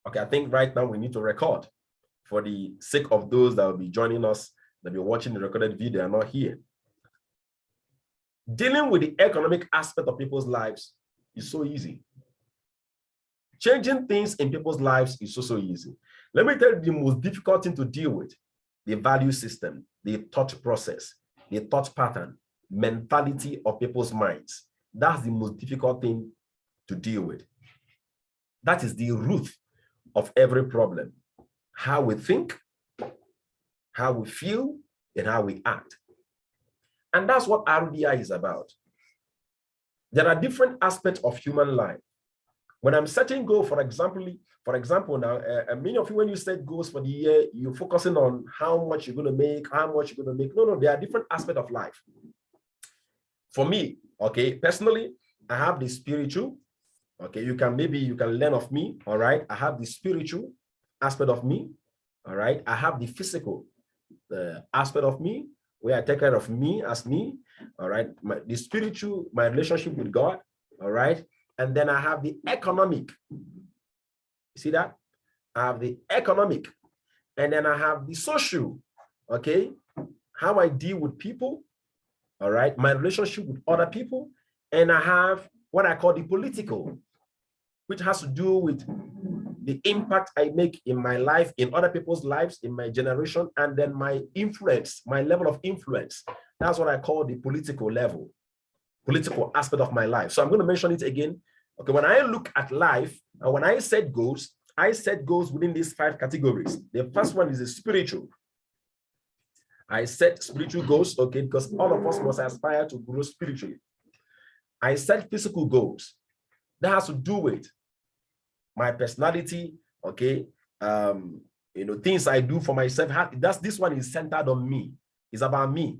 Okay, I think right now we need to record for the sake of those that will be joining us, that will be watching the recorded video and not here. Dealing with the economic aspect of people's lives is so easy. Changing things in people's lives is so easy. Let me tell you the most difficult thing to deal with: the value system, the thought process, the thought pattern, mentality of people's minds. That's the most difficult thing to deal with. That is the root of every problem. How we think, how we feel, and how we act. And that's what RDI is about. There are different aspects of human life. When I'm setting goals, for example, now, many of you, when you set goals for the year, you're focusing on how much you're going to make, No, there are different aspects of life. For me, okay, personally, I have the spiritual. Okay, you can learn of me. All right, I have the spiritual aspect of me. All right, I have the physical aspect of me, where I take care of me as me. All right, the spiritual, my relationship with God. All right. And then I have the economic. You see that? I have the economic. And then I have the social. Okay. How I deal with people. All right. My relationship with other people. And I have what I call the political, which has to do with the impact I make in my life, in other people's lives, in my generation, and then my influence, my level of influence. That's what I call the political level, political aspect of my life. So I'm going to mention it again. Okay, when I look at life and when I set goals within these 5 categories. The first one is the spiritual. I set spiritual goals, okay, because all of us must aspire to grow spiritually. I set physical goals. That has to do with my personality, okay, things I do for myself. This one is centered on me. It's about me.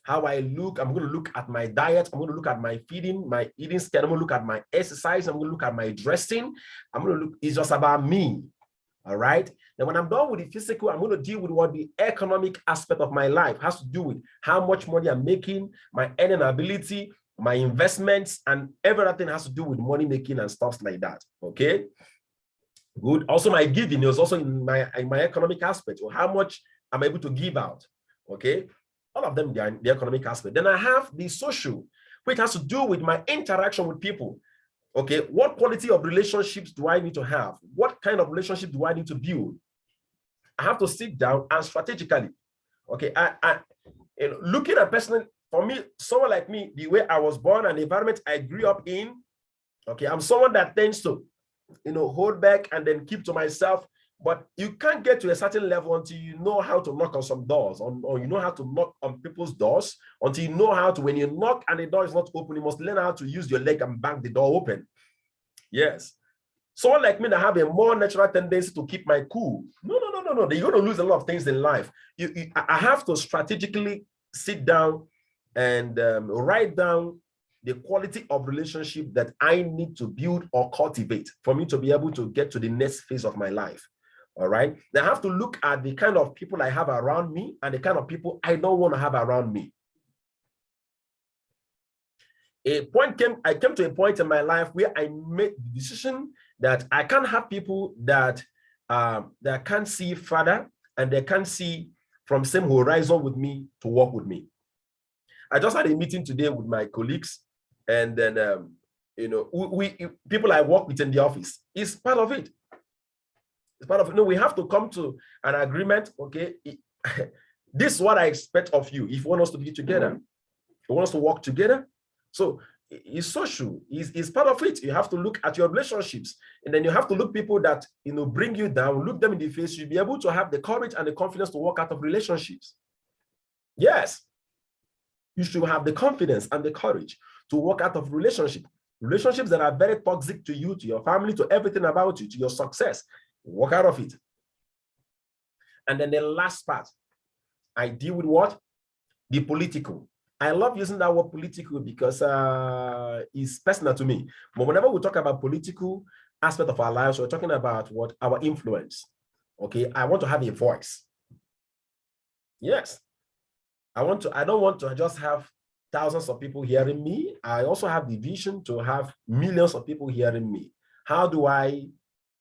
How I look. I'm going to look at my diet. I'm going to look at my feeding, my eating schedule. I'm going to look at my exercise. I'm going to look at my dressing. It's just about me. All right. Then when I'm done with the physical, I'm going to deal with what the economic aspect of my life has to do with: how much money I'm making, my earning ability, my investments, and everything has to do with money making and stuff like that. Okay. Good. Also, my giving is also in my economic aspect, or how much I'm able to give out. Okay. All of them, they are in the economic aspect. Then I have the social, which has to do with my interaction with people. Okay, what quality of relationships do I need to have? What kind of relationship do I need to build? I have to sit down and strategically. Okay, looking at personal, for me, someone like me, the way I was born and the environment I grew up in, okay, I'm someone that tends to, hold back and then keep to myself. But you can't get to a certain level until you know how to knock on some doors, or you know how to knock on people's doors, until you know how to, when you knock and the door is not open, you must learn how to use your leg and bang the door open. Yes. Someone like me that have a more natural tendency to keep my cool. No. You're going to lose a lot of things in life. I have to strategically sit down and write down the quality of relationship that I need to build or cultivate for me to be able to get to the next phase of my life. All right. Now I have to look at the kind of people I have around me and the kind of people I don't want to have around me. I came to a point in my life where I made the decision that I can't have people that can't see further and they can't see from same horizon with me to work with me. I just had a meeting today with my colleagues, and then people I work with in the office. It's part of it. It's part of it. No, we have to come to an agreement. Okay, this is what I expect of you. If you want us to be together, you want us to work together. So it's social. It's part of it. You have to look at your relationships, and then you have to look people that bring you down. Look them in the face. You'll be able to have the courage and the confidence to walk out of relationships. Yes, you should have the confidence and the courage to walk out of relationships that are very toxic to you, to your family, to everything about you, to your success. Walk out of it. And then the last part, I deal with what? The political. I love using that word political because it's personal to me. But whenever we talk about political aspect of our lives, we're talking about what? Our influence. Okay, I want to have a voice. Yes. I don't want to just have thousands of people hearing me. I also have the vision to have millions of people hearing me. How do I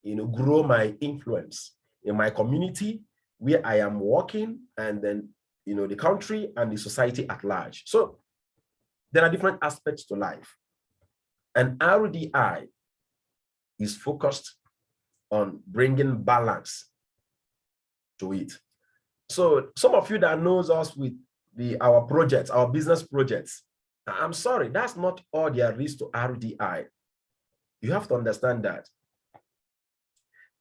grow my influence in my community where I am working, and then, the country and the society at large. So there are different aspects to life. And RDI is focused on bringing balance to it. So some of you that knows us with our projects, our business projects, I'm sorry, that's not all there is to RDI. You have to understand that.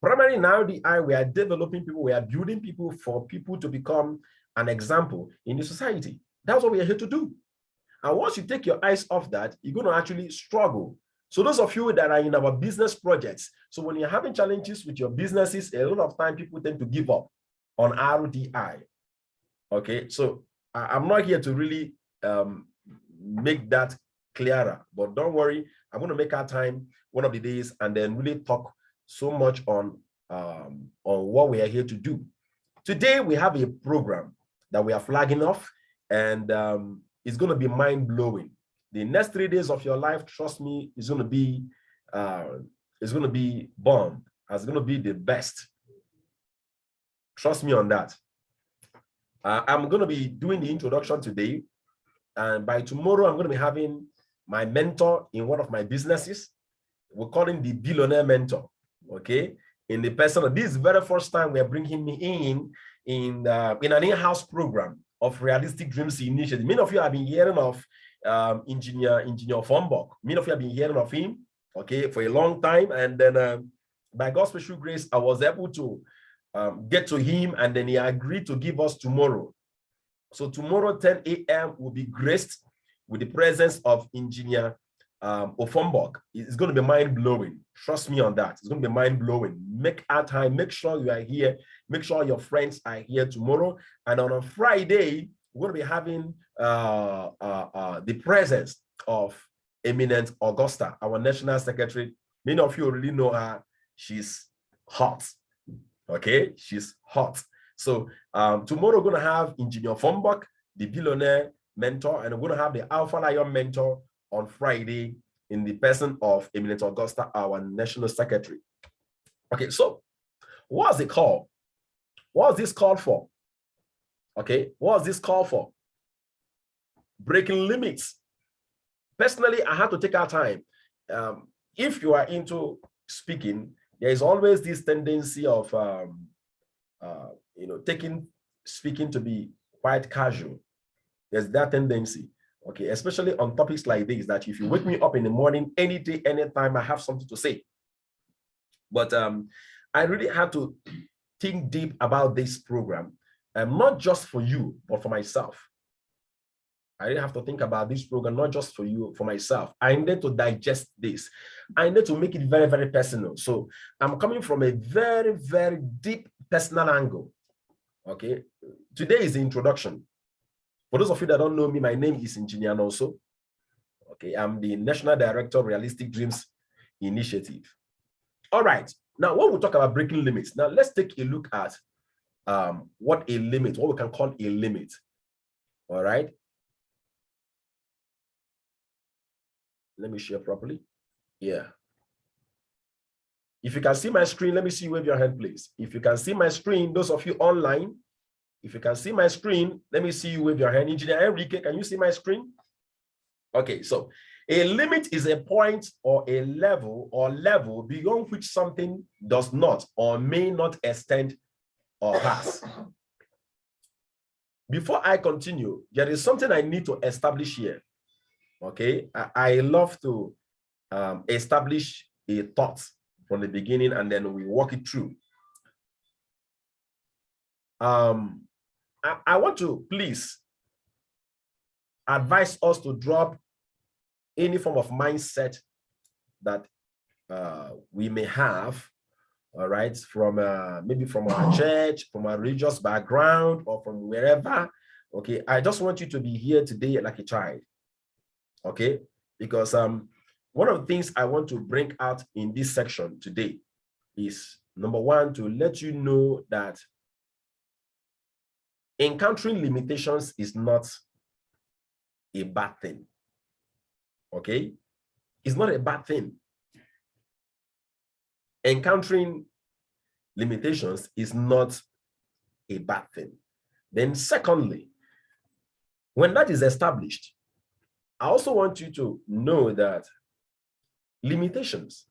Primarily in RDI, we are developing people, we are building people for people to become an example in the society. That's what we are here to do. And once you take your eyes off that, you're going to actually struggle. So those of you that are in our business projects, so when you're having challenges with your businesses, a lot of time people tend to give up on RDI. Okay, so I'm not here to really make that clearer, but don't worry, I'm going to make our time one of the days and then really talk so much on what we are here to do. Today we have a program that we are flagging off, and it's going to be mind-blowing. The next 3 days of your life, trust me, is going to be bomb. It's going to be the best. Trust me on that. I'm going to be doing the introduction today, and by tomorrow, I'm going to be having my mentor in one of my businesses. We're calling the billionaire mentor, okay? In the person of this very first time we're bringing me in an in-house program of Realistic Dreams Initiative. Many of you have been hearing of Engineer Fombok. Many of you have been hearing of him, okay, for a long time. And then by God's special grace, I was able to get to him, and then he agreed to give us tomorrow. So tomorrow, 10 a.m. will be graced with the presence of Engineer Ofombok. It's going to be mind-blowing. Trust me on that. It's going to be mind-blowing. Make our time. Make sure you are here. Make sure your friends are here tomorrow. And on a Friday, we're going to be having the presence of Eminent Augusta, our National Secretary. Many of you already know her. She's hot. Okay? She's hot. So tomorrow we're going to have Engineer Fombok, the billionaire mentor, and we're going to have the Alpha Lion mentor on Friday in the person of Eminent Augusta, our National Secretary. Okay, so what's the call? What's this call for? Okay, what's this call for? Breaking limits. Personally, I had to take our time. If you are into speaking, there is always this tendency of taking speaking to be quite casual. There's that tendency, okay, especially on topics like this, that if you wake me up in the morning, any day, anytime, I have something to say. But I really had to think deep about this program, not just for you, but for myself. I really have to think about this program, not just for you, for myself. I need to digest this. I need to make it very, very personal. So I'm coming from a very, very deep personal angle. Okay, today is the introduction. For those of you that don't know me, my name is Engineer Noso. Okay, I'm the National Director of Realistic Dreams Initiative. All right, now when we talk about breaking limits, now let's take a look at what we can call a limit. All right. Let me share properly. Yeah. If you can see my screen, let me see you wave your hand, please. If you can see my screen, those of you online, if you can see my screen, let me see you wave your hand. Engineer Enrique, can you see my screen? Okay, so a limit is a point or a level beyond which something does not or may not extend or pass. Before I continue, there is something I need to establish here. Okay, I love to establish a thought from the beginning, and then we walk it through. I want to please advise us to drop any form of mindset that we may have, all right, from maybe from our church, from our religious background, or from wherever. Okay, I just want you to be here today like a child. Okay, because one of the things I want to bring out in this section today is, number one, to let you know that encountering limitations is not a bad thing. Okay, it's not a bad thing. encountering limitations is not a bad thing. Then secondly, when that is established, I also want you to know that limitations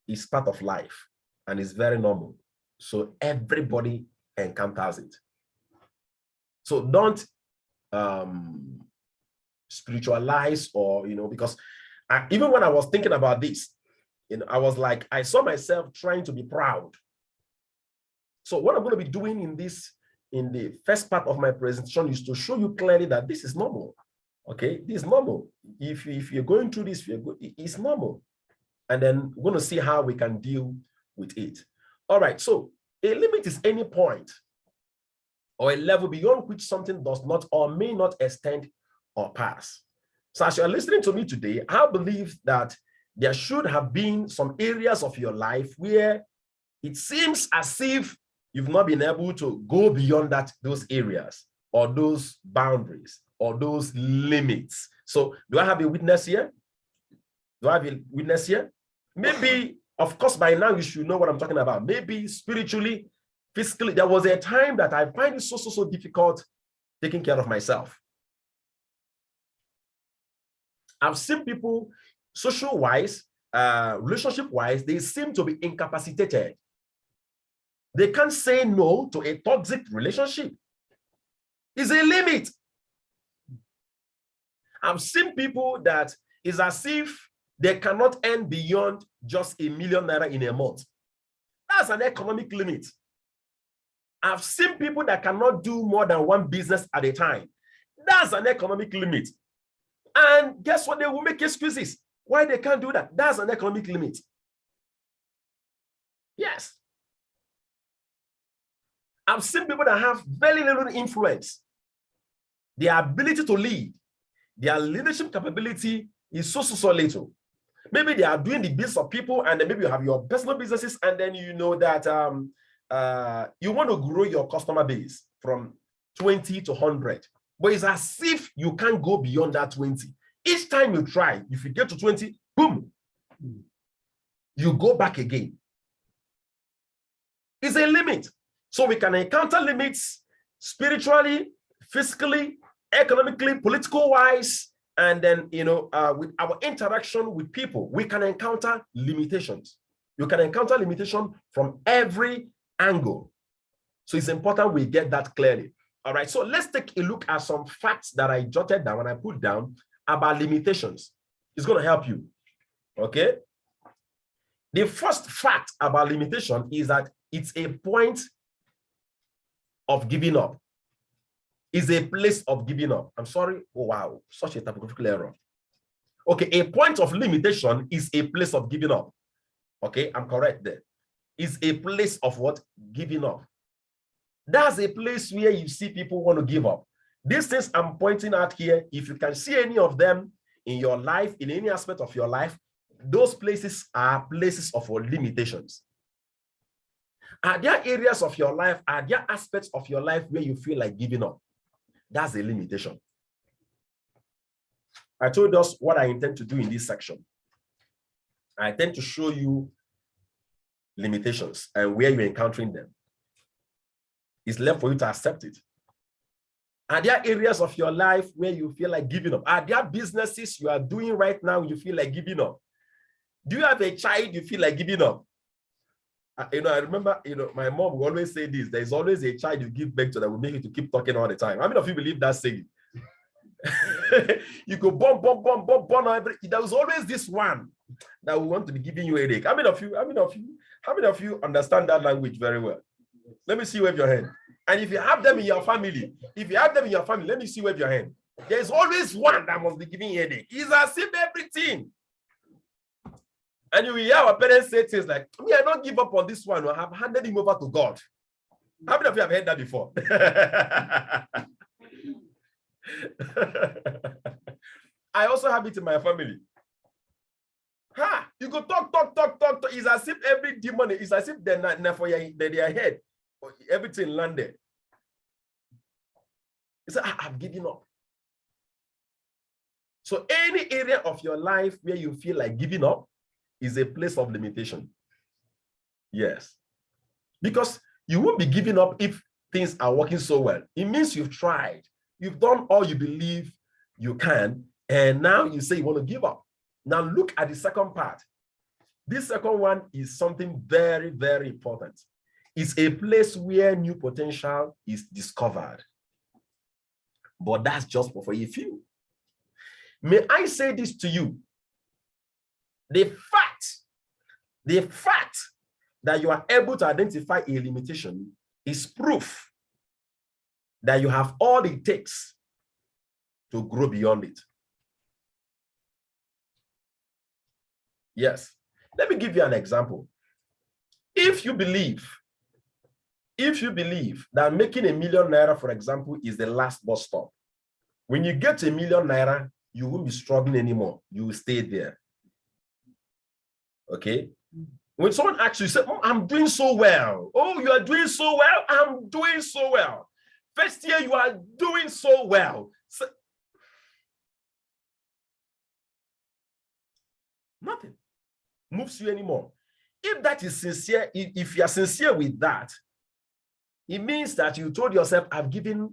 is part of life and is very normal. So everybody encounters it. So don't spiritualize or, because even when I was thinking about this, I was like, I saw myself trying to be proud. So what I'm going to be doing in the first part of my presentation is to show you clearly that this is normal. Okay, this is normal. If you're going through this, it's normal. And then we're going to see how we can deal with it. All right, so a limit is any point or a level beyond which something does not or may not extend or pass. So as you're listening to me today, I believe that there should have been some areas of your life where it seems as if you've not been able to go beyond those areas or those boundaries or those limits. So do I have a witness here? Do I have a witness here? Maybe, of course, by now you should know what I'm talking about. Maybe spiritually, physically, there was a time that I find it so difficult taking care of myself. I've seen people social-wise, relationship-wise, they seem to be incapacitated. They can't say no to a toxic relationship. It's a limit. I've seen people that it's as if they cannot earn beyond just ₦1 million in a month. That's an economic limit. I've seen people that cannot do more than one business at a time. That's an economic limit. And guess what? They will make excuses why they can't do that. That's an economic limit. Yes. I've seen people that have very little influence. Their ability to lead, their leadership capability is so little. Maybe they are doing the business of people, and then maybe you have your personal businesses, and then you know that you want to grow your customer base from 20 to 100. But it's as if you can't go beyond that 20. Each time you try, if you get to 20, boom, you go back again. It's a limit. So we can encounter limits spiritually, physically, economically, political-wise, and then, with our interaction with people, we can encounter limitations. You can encounter limitation from every angle. So it's important we get that clearly. All right, so let's take a look at some facts that I jotted down and I put down about limitations. It's going to help you, okay? The first fact about limitation is that it's a point of giving up. It's a place of giving up. I'm sorry. Oh, wow, such a typographical error. Okay, a point of limitation is a place of giving up. Okay, I'm correct there. It's a place of what? Giving up. That's a place where you see people want to give up. These things I'm pointing out here, if you can see any of them in your life, in any aspect of your life, those places are places of limitations. Are there areas of your life, are there aspects of your life where you feel like giving up? That's a limitation. I told us what I intend to do in this section. I intend to show you limitations and where you're encountering them. It's left for you to accept it. Are there areas of your life where you feel like giving up? Are there businesses you are doing right now you feel like giving up? Do you have a child you feel like giving up? I remember, my mom will always say this: there's always a child you give birth to that will make you to keep talking all the time. How many of you believe that saying? You go bomb. There was always this one that will want to be giving you a headache. How many of you understand that language very well? Let me see wave your hand. And if you have them in your family, let me see wave your hand. There's always one that must be giving you a headache. It's as if everything. And you will hear our parents say things like, me, I don't give up on this one. I have handed him over to God. How many of you have heard that before? I also have it in my family. You go talk. It's as if every demon, it's as if they're for their head. Everything landed. It's like, I've given up. So any area of your life where you feel like giving up is a place of limitation. Yes. Because you won't be giving up if things are working so well. It means you've tried. You've done all you believe you can, and now you say you want to give up. Now look at the second part. This second one is something very, very important. It's a place where new potential is discovered. But that's just for a few. May I say this to you? The fact that you are able to identify a limitation is proof that you have all it takes to grow beyond it. Yes. Let me give you an example. If you believe that making ₦1 million, for example, is the last bus stop, when you get ₦1 million, you won't be struggling anymore. You will stay there. Okay? When someone asks you, say, oh, I'm doing so well. Oh, you are doing so well. I'm doing so well. First year, you are doing so well. So, nothing moves you anymore. If that is sincere, if you are sincere with that, it means that you told yourself, I've given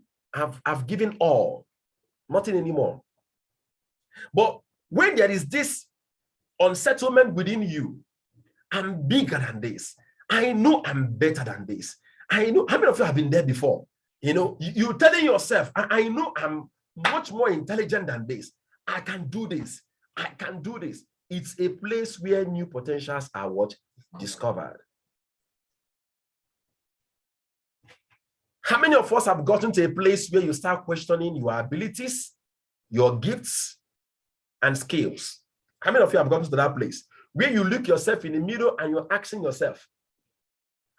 all, nothing anymore. But when there is this unsettlement within you, I'm bigger than this. I know I'm better than this. I know, how many of you have been there before? You know, you're telling yourself, I know I'm much more intelligent than this. I can do this. I can do this. It's a place where new potentials are what? Discovered. How many of us have gotten to a place where you start questioning your abilities, your gifts, and skills? How many of you have gotten to that place where you look yourself in the mirror and you're asking yourself,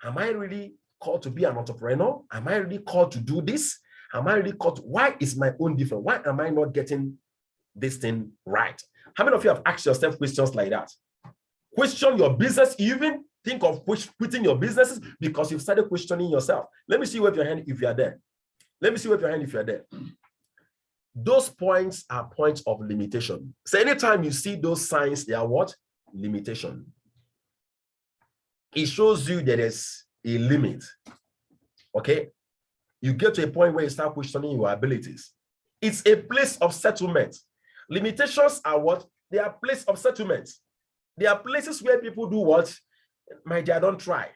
am I really called to be an entrepreneur? Am I really called to do this? Am I really called to, why is my own different? Why am I not getting this thing right? How many of you have asked yourself questions like that? Question your business, you even think of quitting your businesses because you've started questioning yourself. Let me see with your hand if you are there. Let me see with your hand if you're there. Those points are points of limitation. So anytime you see those signs, they are what? Limitation. It shows you there is a limit. Okay? You get to a point where you start questioning your abilities. It's a place of settlement. Limitations are what? They are place of settlement. They are places where people do what? My dear, don't try.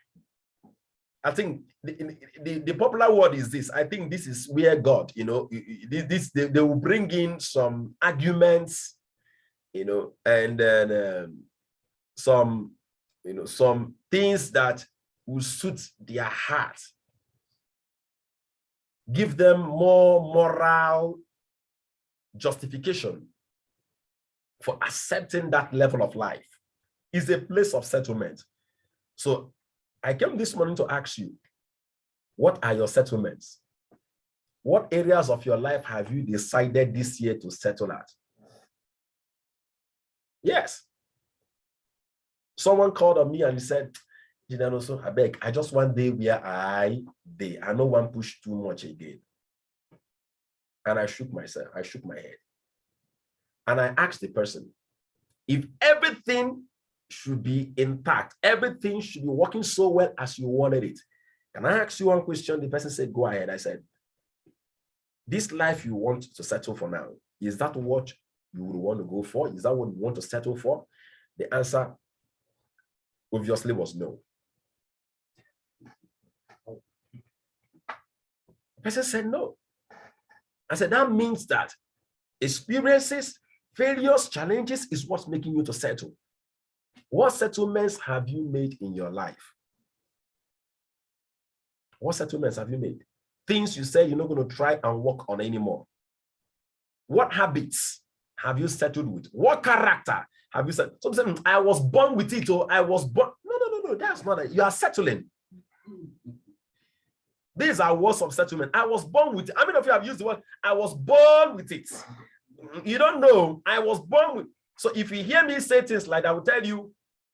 I think the popular word is this. I think this is where God, you know, they will bring in some arguments, you know, and then some things that will suit their heart. Give them more moral justification for accepting that level of life. Is a place of settlement. So I came this morning to ask you, what are your settlements? What areas of your life have you decided this year to settle at? Yes. Someone called on me and he said, so I beg, I just one day where I no one push too much again. And I shook myself, I shook my head. And I asked the person, if everything should be intact, everything should be working so well as you wanted it, can I ask you one question? The person said, go ahead. I said, this life you want to settle for now, is that what you would want to go for? Is that what you want to settle for? The answer obviously was no. The person said no. I said, that means that experiences, failures, challenges is what's making you to settle. What settlements have you made in your life? What settlements have you made? Things you say you're not going to try and work on anymore. What habits have you settled with? What character have you said? Some say, I was born with it, or I was born. No, that's not it. You are settling. These are words of settlement. I was born with it. How many of you have used the word, I was born with it? You don't know. I was born with. So if you hear me say things like that, I will tell you,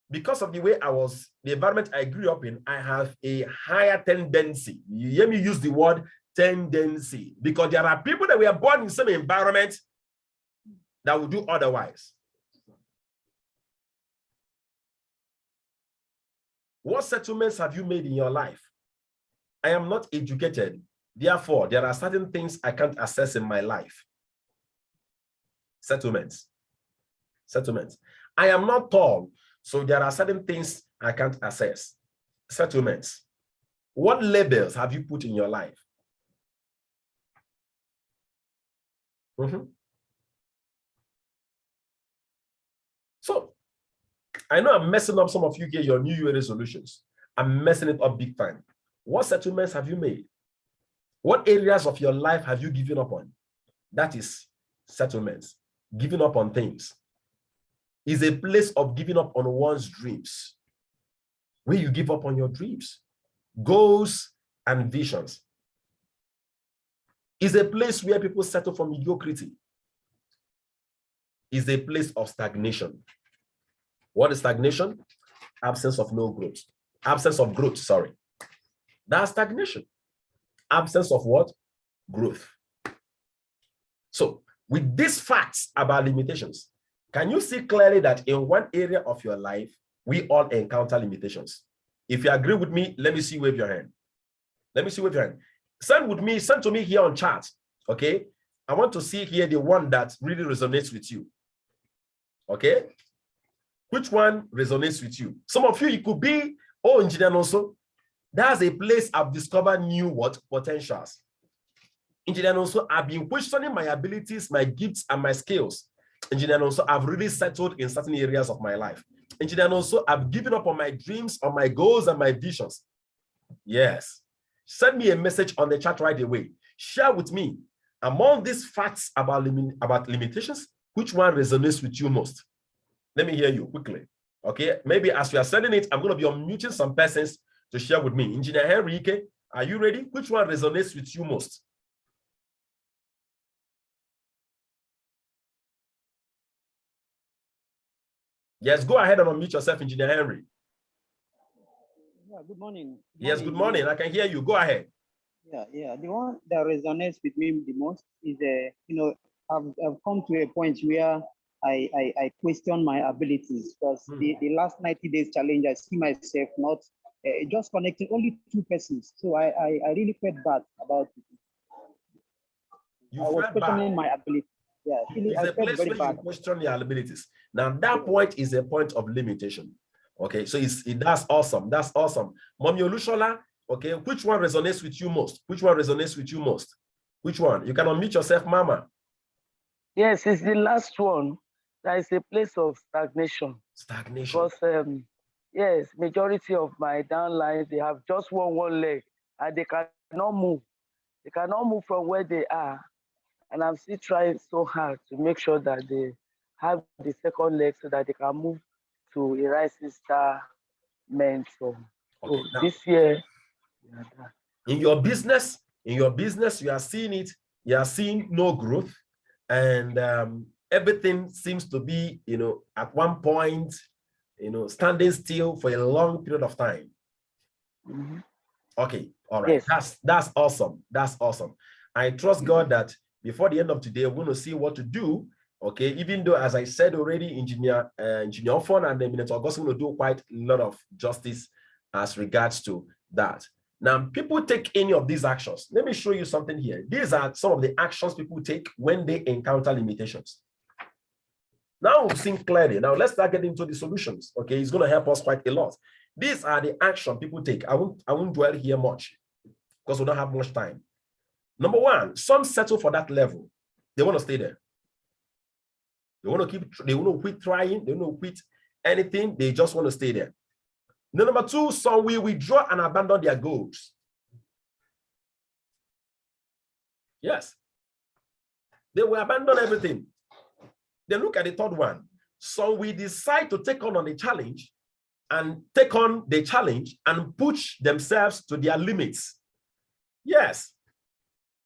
because of the way the environment I grew up in, I have a higher tendency. You hear me use the word tendency, because there are people that were born in some environment that will do otherwise. What settlements have you made in your life? I am not educated. Therefore, there are certain things I can't access in my life. Settlements. Settlements. I am not tall, so there are certain things I can't access. Settlements. What labels have you put in your life? So, I know I'm messing up some of you get your New Year resolutions. I'm messing it up big time. What settlements have you made? What areas of your life have you given up on? That is settlements. Giving up on things is a place of giving up on one's dreams, where you give up on your dreams, goals, and visions. Is a place where people settle for mediocrity. Is a place of stagnation. What is stagnation? Absence of no growth. Absence of growth, sorry. That's stagnation. Absence of what? Growth. So, with these facts about limitations, can you see clearly that in one area of your life, we all encounter limitations? If you agree with me, let me see, wave your hand. Let me see, wave your hand. Send to me here on chat, okay? I want to see here the one that really resonates with you, okay? Which one resonates with you? Some of you, it could be, oh, engineer also, that's a place I've discovered new what? Potentials. Engineer also, I've been questioning my abilities, my gifts, and my skills. Engineer also, I've really settled in certain areas of my life. Engineer also, I've given up on my dreams, on my goals, and my visions. Yes. Send me a message on the chat right away. Share with me, among these facts about limitations, which one resonates with you most? Let me hear you quickly. Okay, maybe as we are sending it, I'm going to be unmuting some persons to share with me. Engineer Henrique, are you ready? Which one resonates with you most? Yes, go ahead and unmute yourself, Engineer Henry. Yeah, good morning. Yes, good morning. I can hear you. Go ahead. Yeah. The one that resonates with me the most is, I've come to a point where I question my abilities, because the last 90 days challenge, I see myself not just connecting only 2 persons. So I really felt bad about it. I was questioning my ability. Yeah, it's a place where you question your abilities. Now that point is a point of limitation. Okay, so that's awesome. That's awesome. Mommy Olushola, okay, which one resonates with you most? Which one resonates with you most? Which one? You can unmute yourself, Mama. Yes, it's the last one. That is a place of stagnation. Stagnation. Because yes, majority of my downlines, they have just one leg and they cannot move. They cannot move from where they are. And I'm still trying so hard to make sure that they have the second leg so that they can move to a rising star mentor. Okay, so this year, in your business, you are seeing it, you are seeing no growth, and everything seems to be, at one point, standing still for a long period of time. Okay, all right. Yes. That's awesome. That's awesome. I trust God that before the end of today, we're going to see what to do. Okay, even though, as I said already, Engineer Fon and the Minister Augustine will do quite a lot of justice as regards to that. Now, people take any of these actions. Let me show you something here. These are some of the actions people take when they encounter limitations. Now we've seen clearly. Now let's start getting into the solutions. Okay, it's going to help us quite a lot. These are the action people take. I won't dwell here much because we don't have much time. Number one, some settle for that level. They want to stay there. They want to quit trying. They want to quit anything. They just want to stay there. Number two, some will withdraw and abandon their goals. Yes. They will abandon everything. Then look at the third one. So we decide to take on the challenge and push themselves to their limits. Yes.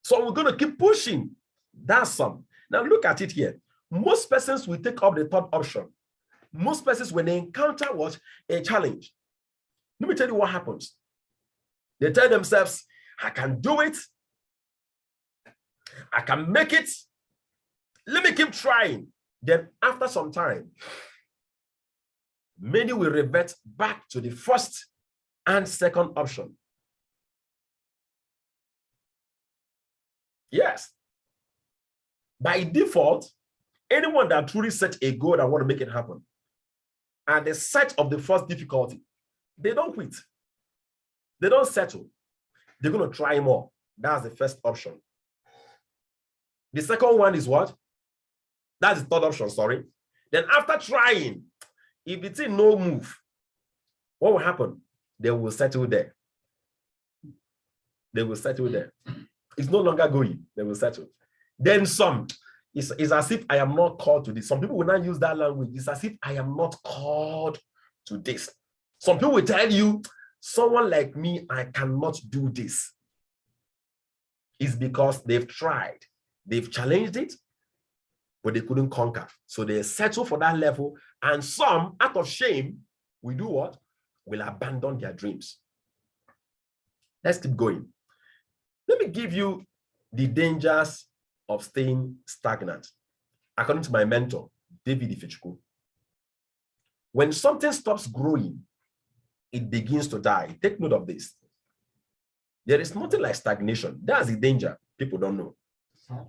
So we're going to keep pushing. That's some. Now look at it here. Most persons will take up the third option. Most persons, when they encounter a challenge, let me tell you what happens. They tell themselves, I can do it. I can make it. Let me keep trying. Then after some time, many will revert back to the first And second option. Yes. By default, anyone that truly set a goal and want to make it happen, and the set of the first difficulty, they don't quit. They don't settle. They're going to try more. That's the first option. The second one is what? That's the third option, sorry. Then after trying, if it's in no move, what will happen? They will settle there. They will settle there. It's no longer going. They will settle. Then some. It's as if I am not called to this. Some people will not use that language. It's as if I am not called to this. Some people will tell you, someone like me, I cannot do this. It's because they've tried. They've challenged it, but they couldn't conquer. So they settle for that level. And some, out of shame, will do what? Will abandon their dreams. Let's keep going. Let me give you the dangers of staying stagnant. According to my mentor, David Ifechukwu, when something stops growing, it begins to die. Take note of this. There is nothing like stagnation. That's the danger. People don't know.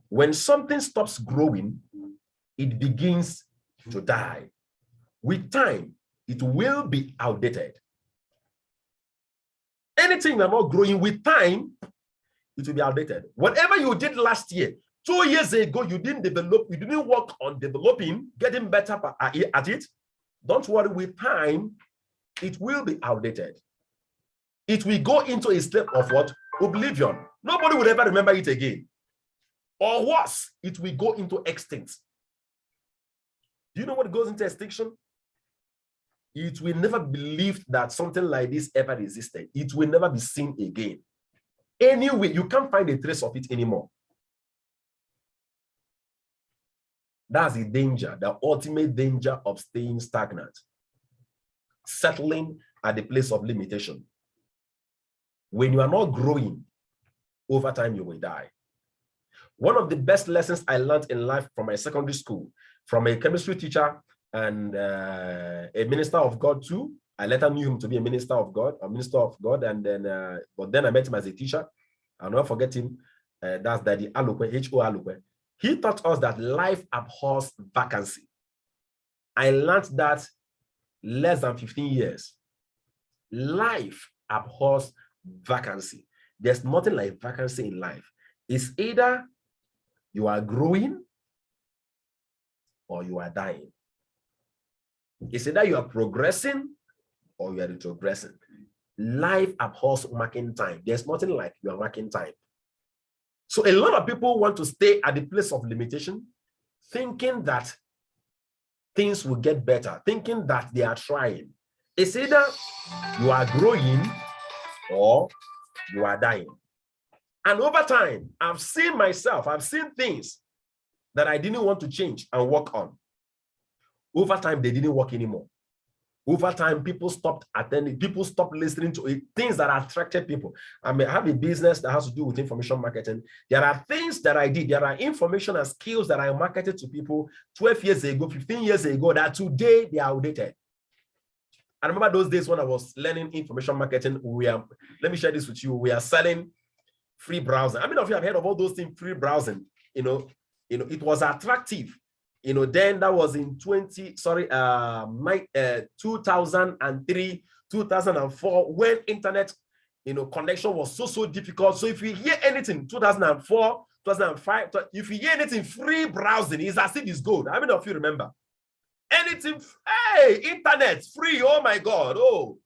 When something stops growing, it begins to die. With time, it will be outdated. Anything that's not growing with time, it will be outdated. Whatever you did last year, 2 years ago, you didn't develop, you didn't work on developing, getting better at it. Don't worry, with time, it will be outdated. It will go into a state of what? Oblivion. Nobody will ever remember it again. Or worse, it will go into extinct. Do you know what goes into extinction? It will never be believed that something like this ever existed. It will never be seen again. Anyway, you can't find a trace of it anymore. That's the danger, the ultimate danger of staying stagnant. Settling at the place of limitation. When you are not growing, over time you will die. One of the best lessons I learned in life from my secondary school, from a chemistry teacher and a minister of God too. I later knew him to be a minister of God, and then, but then I met him as a teacher. I'll never forget him. That's Daddy Alukwe, H.O. Alukwe. He taught us that life abhors vacancy. I learned that less than 15 years. Life abhors vacancy. There's nothing like vacancy in life. It's either you are growing or you are dying. It's either you are progressing or you are retrogressing. Life abhors marking time. There's nothing like you are marking time. So a lot of people want to stay at the place of limitation, thinking that things will get better, thinking that they are trying. It's either you are growing or you are dying. And over time, I've seen things that I didn't want to change and work on. Over time, they didn't work anymore. Over time, people stopped attending, people stopped listening to it, things that attracted people. I mean, I have a business that has to do with information marketing. There are things that I did, there are information and skills that I marketed to people 12 years ago, 15 years ago, that today they are outdated. I remember those days when I was learning information marketing. Let me share this with you. We are selling free browsing. How many of you have heard of all those things, free browsing? It was attractive. Then that was in 2003, 2004, when internet, connection was so difficult. So if you hear anything, 2004, 2005, if you hear anything free browsing, it's as if it's gold. How many of you remember? Anything, hey, internet free, oh my God, oh.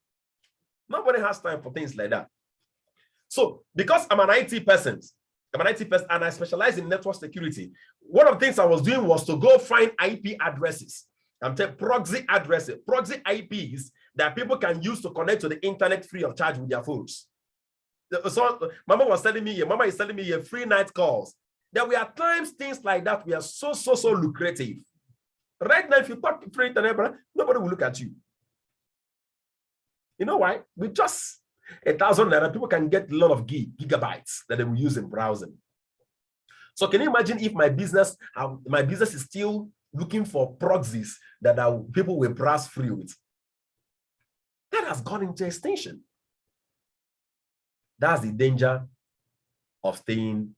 Nobody has time for things like that. So because I'm an IT person, and I specialize in network security. One of the things I was doing was to go find IP addresses. I'm telling proxy addresses, proxy IPs that people can use to connect to the internet free of charge with their phones. So Mama is telling me free night calls. There were times things like that were so lucrative. Right now, if you talk free internet, nobody will look at you. You know why? With just 1,000 naira, people can get a lot of gigabytes that they will use in browsing. So can you imagine if my business is still looking for proxies that people will browse free with? That has gone into extinction. That's the danger of staying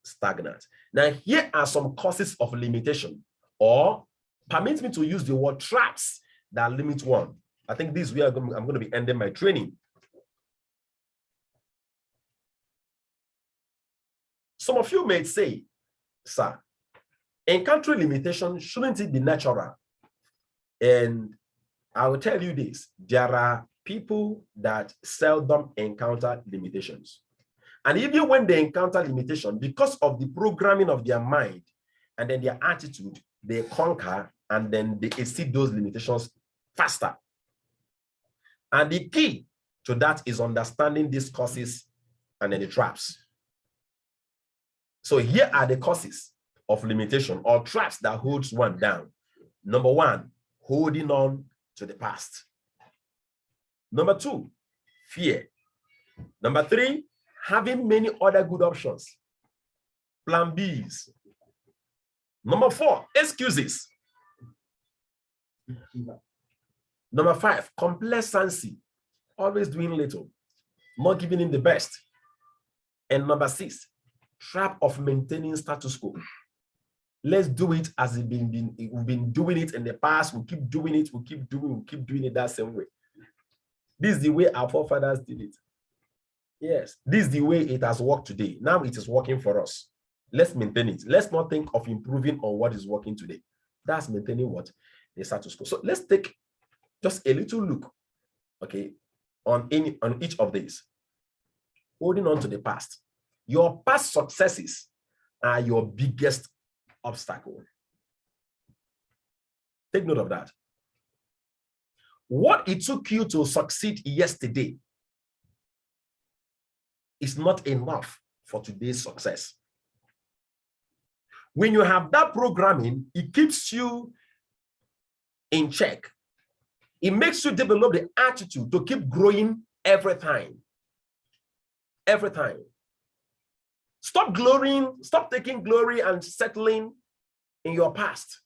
stagnant. Now, here are some causes of limitation, or permit me to use the word traps that limit one. I think this is where I'm going to be ending my training. Some of you may say, sir, encountering limitation, shouldn't it be natural? And I will tell you this, there are people that seldom encounter limitations. And even when they encounter limitation, because of the programming of their mind and then their attitude, they conquer and then they exceed those limitations faster. And the key to that is understanding these causes and then the traps. So here are the causes of limitation or traps that holds one down. Number one, holding on to the past. Number two, fear. Number three, having many other good options, plan Bs. Number four, excuses. Number five, complacency, always doing little, not giving in the best. And number six, trap of maintaining status quo. Let's do it as we've been doing it in the past. We'll keep doing it, we'll keep doing it that same way. This is the way our forefathers did it. Yes, this is the way it has worked today. Now it is working for us. Let's maintain it. Let's not think of improving on what is working today. That's maintaining what? The status quo. So let's take just a little look, okay, on each of these. Holding on to the past. Your past successes are your biggest obstacle. Take note of that. What it took you to succeed yesterday is not enough for today's success. When you have that programming, it keeps you in check. It makes you develop the attitude to keep growing every time. Every time. Stop glorying, stop taking glory and settling in your past.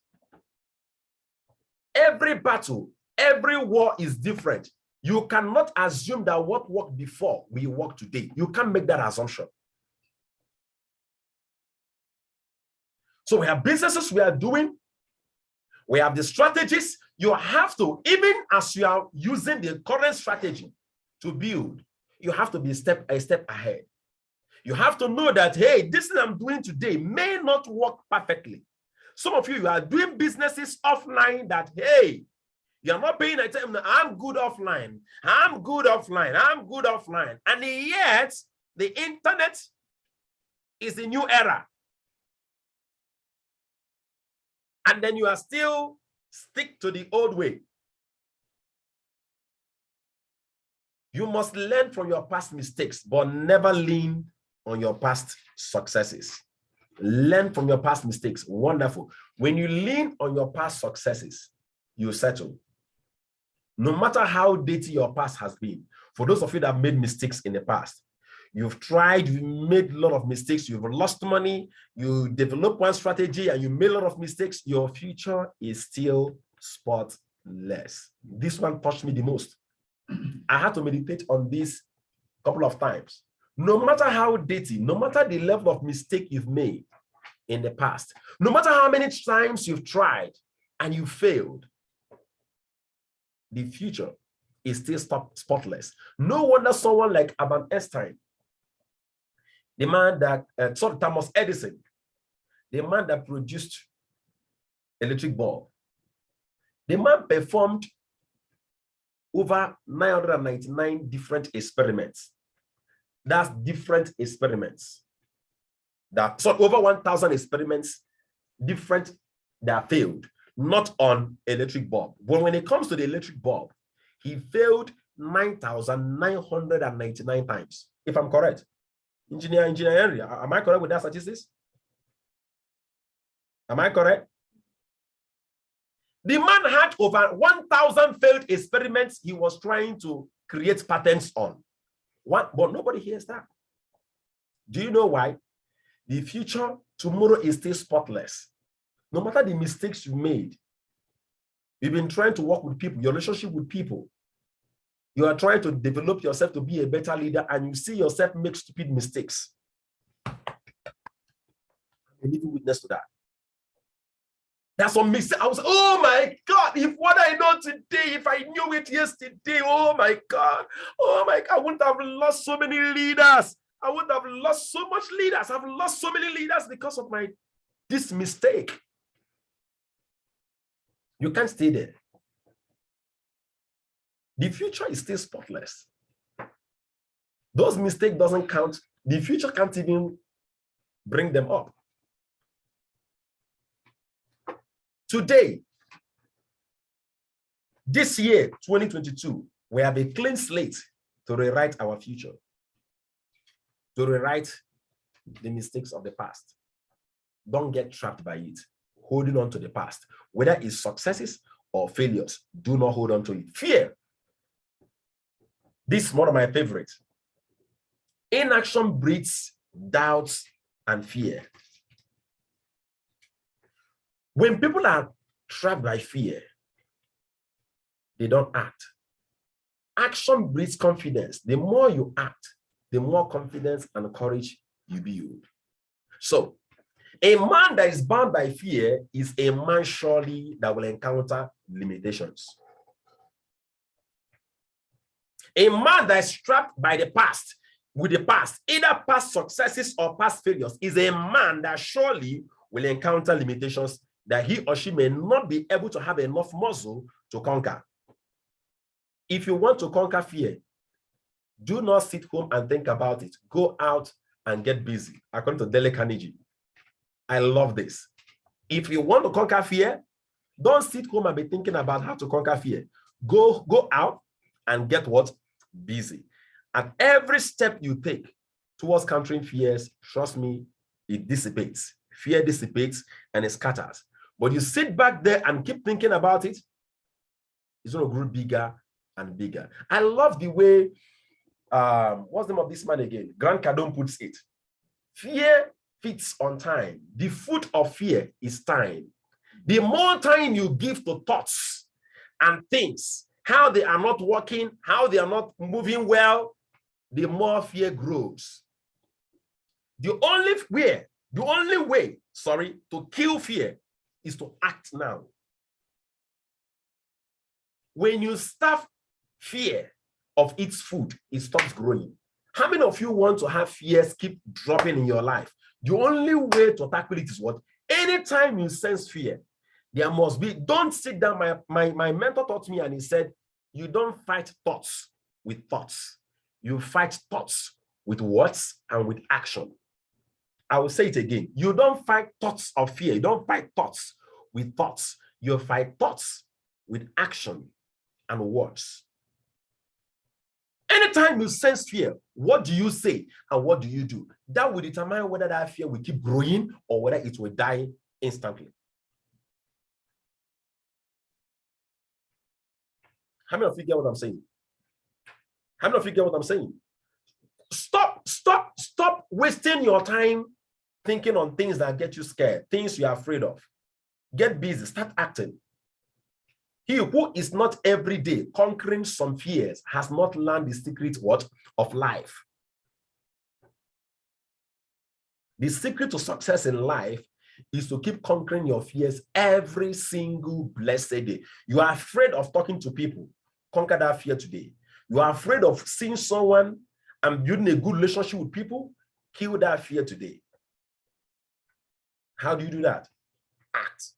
Every battle, every war is different. You cannot assume that what worked before will work today. You can't make that assumption. So we have businesses we are doing. We have the strategies. You have to, even as you are using the current strategy to build, you have to be a step ahead. You have to know that, hey, this thing I'm doing today may not work perfectly. Some of you are doing businesses offline that, hey, you're not paying attention. I'm good offline. I'm good offline. I'm good offline. And yet, the internet is a new era. And then you are still stick to the old way. You must learn from your past mistakes, but never lean on your past successes. Learn from your past mistakes. Wonderful. When you lean on your past successes, you settle. No matter how dirty your past has been, for those of you that have made mistakes in the past, you've tried, you've made a lot of mistakes, you've lost money, you develop one strategy and you made a lot of mistakes, your future is still spotless. This one touched me the most. I had to meditate on this a couple of times. No matter how dirty, no matter the level of mistake you've made in the past, no matter how many times you've tried and you failed, the future is still spotless. No wonder someone like Albert Einstein, the man that, Thomas Edison, the man that produced electric bulb, the man performed over 999 different experiments. That's different experiments. So over 1,000 experiments, different that failed, not on electric bulb. But when it comes to the electric bulb, he failed 9,999 times, if I'm correct. Engineering, am I correct with that statistics? Am I correct? The man had over 1,000 failed experiments he was trying to create patents on. But nobody hears that. Do you know why? The future tomorrow is still spotless. No matter the mistakes you made, you've been trying to work with people, your relationship with people. You are trying to develop yourself to be a better leader, and you see yourself make stupid mistakes. I'm living witness to that. There's some mistake. I was, oh my God, if what I know today, if I knew it yesterday, oh my God, I wouldn't have lost so many leaders. I wouldn't have lost so much leaders. I've lost so many leaders because of this mistake. You can't stay there. The future is still spotless. Those mistakes doesn't count. The future can't even bring them up. Today, this year, 2022, we have a clean slate to rewrite our future, to rewrite the mistakes of the past. Don't get trapped by it, holding on to the past. Whether it's successes or failures, do not hold on to it. Fear. This is one of my favorites. Inaction breeds doubts and fear. When people are trapped by fear, they don't act. Action breeds confidence. The more you act, the more confidence and courage you build. So, a man that is bound by fear is a man surely that will encounter limitations. A man that is trapped by the past, with the past, either past successes or past failures, is a man that surely will encounter limitations that he or she may not be able to have enough muscle to conquer. If you want to conquer fear, do not sit home and think about it. Go out and get busy. According to Dale Carnegie. I love this. If you want to conquer fear, don't sit home and be thinking about how to conquer fear. Go out and get what? Busy. And every step you take towards countering fears, trust me, it dissipates. Fear dissipates and it scatters. But you sit back there and keep thinking about it, it's going to grow bigger and bigger. I love the way, what's the name of this man again? Grant Cardone puts it. Fear fits on time. The fruit of fear is time. The more time you give to thoughts and things, how they are not working, how they are not moving well, the more fear grows. The only way, to kill fear is to act now. When you starve fear of its food, it stops growing. How many of you want to have fears keep dropping in your life? The only way to tackle it is what? Anytime you sense fear, there must be, don't sit down. My mentor taught me, and he said, you don't fight thoughts with thoughts. You fight thoughts with words and with action. I will say it again. You don't fight thoughts of fear. You don't fight thoughts with thoughts. You fight thoughts with action and words. Anytime you sense fear, what do you say and what do you do? That will determine whether that fear will keep growing or whether it will die instantly. How many of you get what I'm saying? How many of you get what I'm saying? Stop wasting your time thinking on things that get you scared, things you're afraid of. Get busy, start acting. He who is not every day conquering some fears has not learned the secret of life. The secret to success in life is to keep conquering your fears every single blessed day. You are afraid of talking to people. Conquer that fear today. You are afraid of seeing someone and building a good relationship with people. Kill that fear today. How do you do that? Act.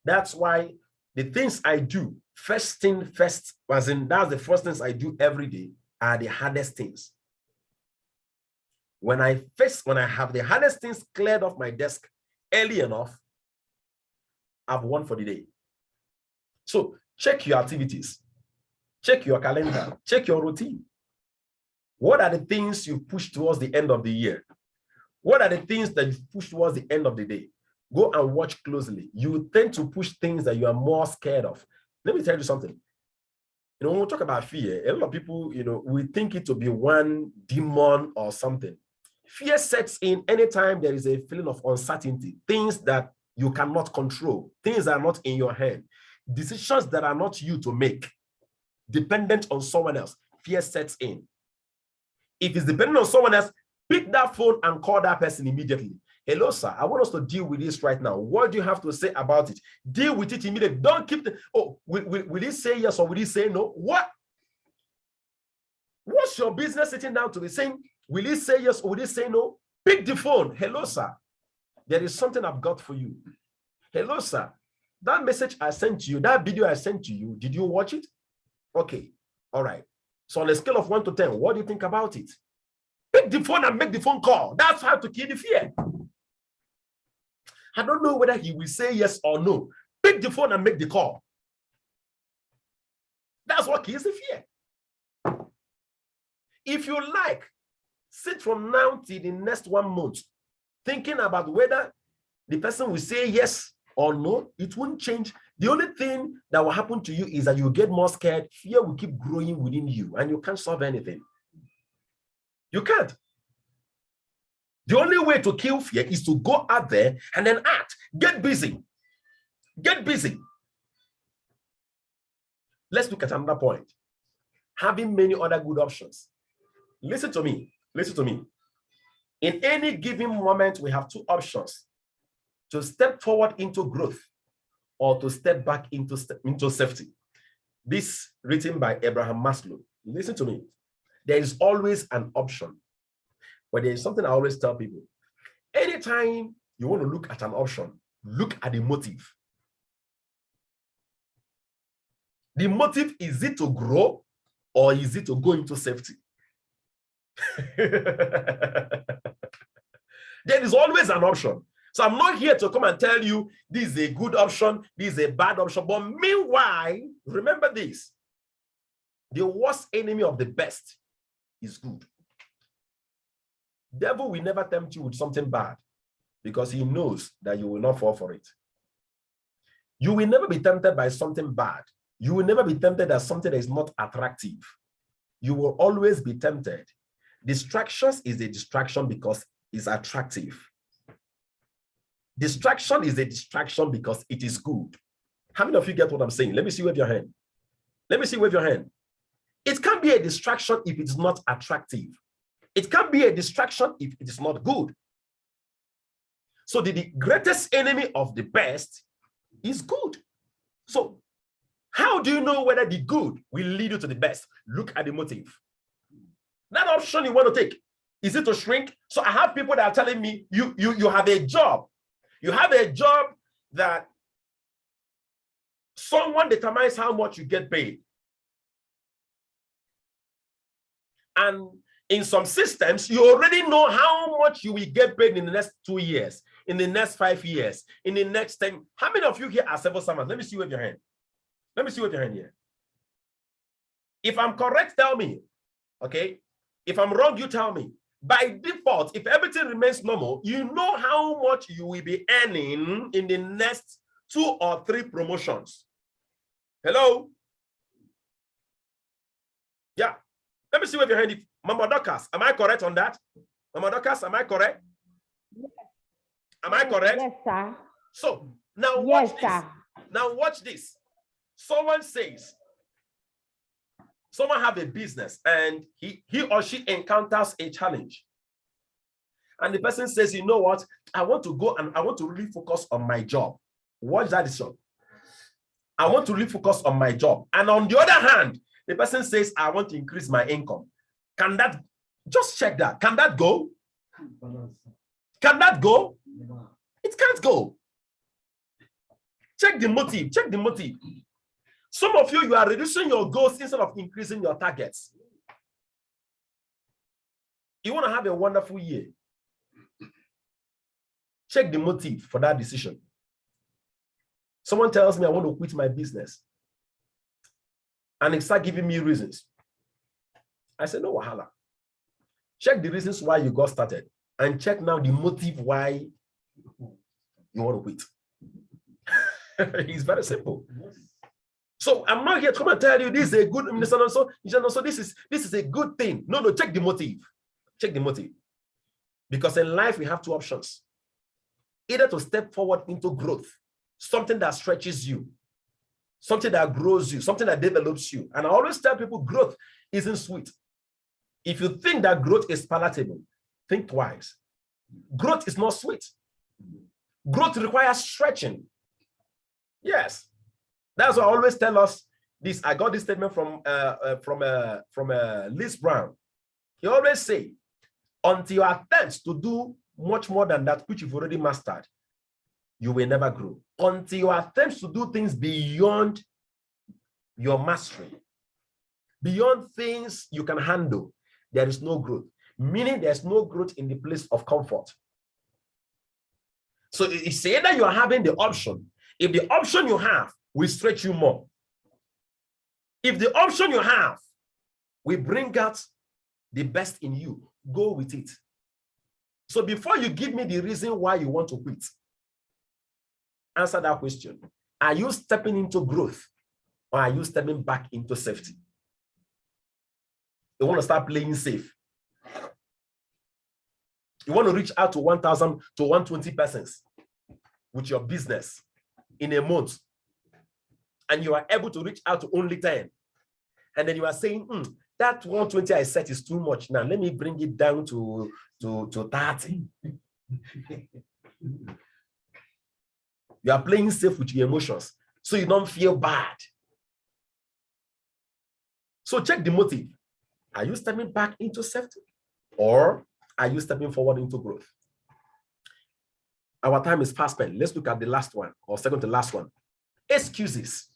That's why the things I do, first thing first, as in that's the first things I do every day, are the hardest things. When I have the hardest things cleared off my desk early enough, I've won for the day. So check your activities, check your calendar, check your routine. What are the things you push towards the end of the year? What are the things that you push towards the end of the day? Go and watch closely. You tend to push things that you are more scared of. Let me tell you something. When we talk about fear, a lot of people, we think it to be one demon or something. Fear sets in anytime there is a feeling of uncertainty, things that you cannot control, things that are not in your hand, decisions that are not you to make. dependent on someone else, fear sets in. If it's dependent on someone else, pick that phone and call that person immediately. Hello, sir. I want us to deal with this right now. What do you have to say about it? Deal with it immediately. Don't keep the, oh, will he say yes or will he say no? What? What's your business sitting down to be saying? Will he say yes or will he say no? Pick the phone. Hello, sir. There is something I've got for you. Hello, sir. That message I sent to you, that video I sent to you, did you watch it? Okay. All right. So on a scale of 1 to 10, what do you think about it? Pick the phone and make the phone call. That's how to kill the fear. I don't know whether he will say yes or no. Pick the phone and make the call. That's what kills the fear. If you like, sit from now till the next 1 month, thinking about whether the person will say yes or no. It won't change. The only thing that will happen to you is that you get more scared. Fear will keep growing within you and you can't solve anything. You can't. The only way to kill fear is to go out there and then act. Get busy. Get busy. Let's look at another point. Having many other good options. Listen to me. Listen to me. In any given moment, we have 2 options: to step forward into growth or to step back into safety. This written by Abraham Maslow. Listen to me. There is always an option. But there is something I always tell people. Anytime you want to look at an option, look at the motive. The motive, is it to grow or is it to go into safety? There is always an option. So I'm not here to come and tell you this is a good option, this is a bad option. But meanwhile, remember this: the worst enemy of the best is good. Devil will never tempt you with something bad because he knows that you will not fall for it. You will never be tempted by something bad. You will never be tempted by something that is not attractive. You will always be tempted. Distractions is a distraction because it's attractive. Distraction is a distraction because it is good. How many of you get what I'm saying? Let me see, wave your hand. Let me see, wave your hand. It can be a distraction if it's not attractive. It can be a distraction if it is not good. So the greatest enemy of the best is good. So how do you know whether the good will lead you to the best? Look at the motive. That option you want to take, is it to shrink? So I have people that are telling me, you have a job. You have a job that someone determines how much you get paid. And in some systems, you already know how much you will get paid in the next 2 years, in the next 5 years, in the next 10. How many of you here are civil servants? Let me see with your hand. Let me see with your hand here. If I'm correct, tell me. Okay? If I'm wrong, you tell me. By default, if everything remains normal, you know how much you will be earning in the next 2 or 3 promotions. Hello? Yeah. Let me see with your hand. If Mama Dorcas, am I correct on that? Mama Dorcas, am I correct? Yes. Am I correct? Yes, sir. So now Yes, watch this. sir. Now watch this. Someone says, someone have a business and he or she encounters a challenge. And the person says, you know what? I want to go and I want to really focus on my job. Watch that decision. I want to really focus on my job. And on the other hand, the person says, I want to increase my income. Can that, just check that. Can that go? Can that go? It can't go. Check the motive. Check the motive. Some of you are reducing your goals instead of increasing your targets. You want to have a wonderful year. Check the motive for that decision. Someone tells me I want to quit my business. And they start giving me reasons. I said, no wahala. Check the reasons why you got started. And check now the motive why you want to quit. It's very simple. So I'm not here to come and tell you this is a good minister. So this is a good thing. No, check the motive. Check the motive. Because in life we have 2 options. Either to step forward into growth, something that stretches you, something that grows you, something that develops you. And I always tell people growth isn't sweet. If you think that growth is palatable, think twice. Growth is not sweet. Growth requires stretching. Yes. That's why I always tell us this. I got this statement from Liz Brown. He always say, until you attempt to do much more than that which you've already mastered, you will never grow. Until you attempt to do things beyond your mastery, beyond things you can handle, there is no growth. Meaning there's no growth in the place of comfort. So it's either you are having the option. If the option you have will stretch you more, if the option you have will bring out the best in you, go with it. So before you give me the reason why you want to quit, answer that question. Are you stepping into growth or are you stepping back into safety? You want to start playing safe. You want to reach out to 1,000 to 120 persons with your business in a month, and you are able to reach out to only 10. And then you are saying, that 120 I set is too much. Now let me bring it down to 30. You are playing safe with your emotions, so you don't feel bad. So check the motive. Are you stepping back into safety, or are you stepping forward into growth? Our time is fast spent. Let's look at the last one, or second to last one. Excuses.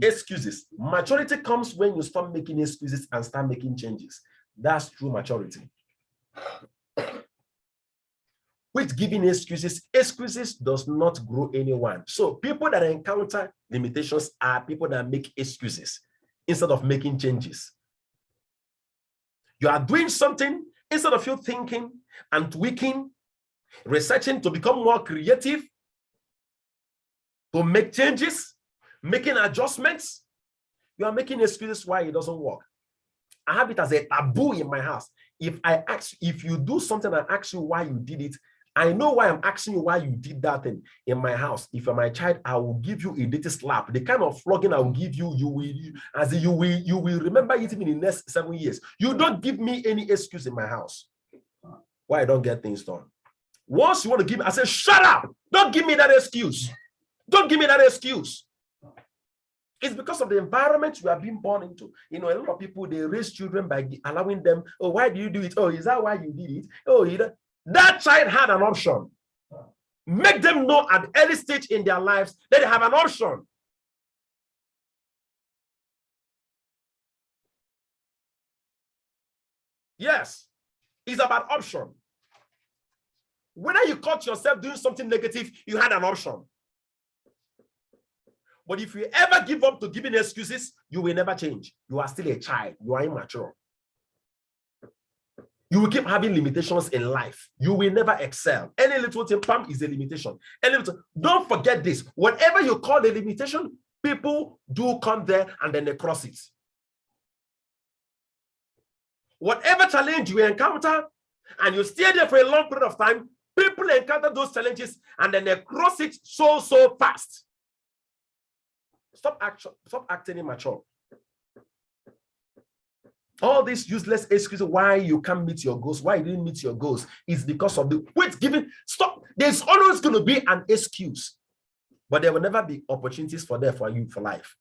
Excuses. Maturity comes when you stop making excuses and start making changes. That's true maturity. With giving excuses, excuses does not grow anyone. So people that encounter limitations are people that make excuses instead of making changes. You are doing something instead of you thinking and tweaking, researching to become more creative, to make changes, making adjustments. You are making excuses why it doesn't work. I have it as a taboo in my house. If you do something and ask you why you did it, I know why I'm asking you why you did that thing in my house. If you're my child, I will give you a little slap. The kind of flogging I will give you, you will remember it in the next 7 years. You don't give me any excuse in my house why I don't get things done. Once you want to give me, I say, shut up. Don't give me that excuse. Don't give me that excuse. It's because of the environment we are being born into. You know, a lot of people, they raise children by allowing them, oh, why do you do it? Oh, is that why you did it? Oh, that child had an option. Make them know at early stage in their lives that they have an option. Yes, it's about option. Whether you caught yourself doing something negative, you had an option. But if you ever give up to giving excuses, you will never change. You are still a child. You are immature. You will keep having limitations in life. You will never excel. Any little thing, pam, is a limitation. Don't forget this. Whatever you call a limitation, people do come there and then they cross it. Whatever challenge you encounter and you stay there for a long period of time, people encounter those challenges and then they cross it so fast. Stop acting immature. All these useless excuses why you can't meet your goals, why you didn't meet your goals, is because of the stop. There's always going to be an excuse, but there will never be opportunities for you for life.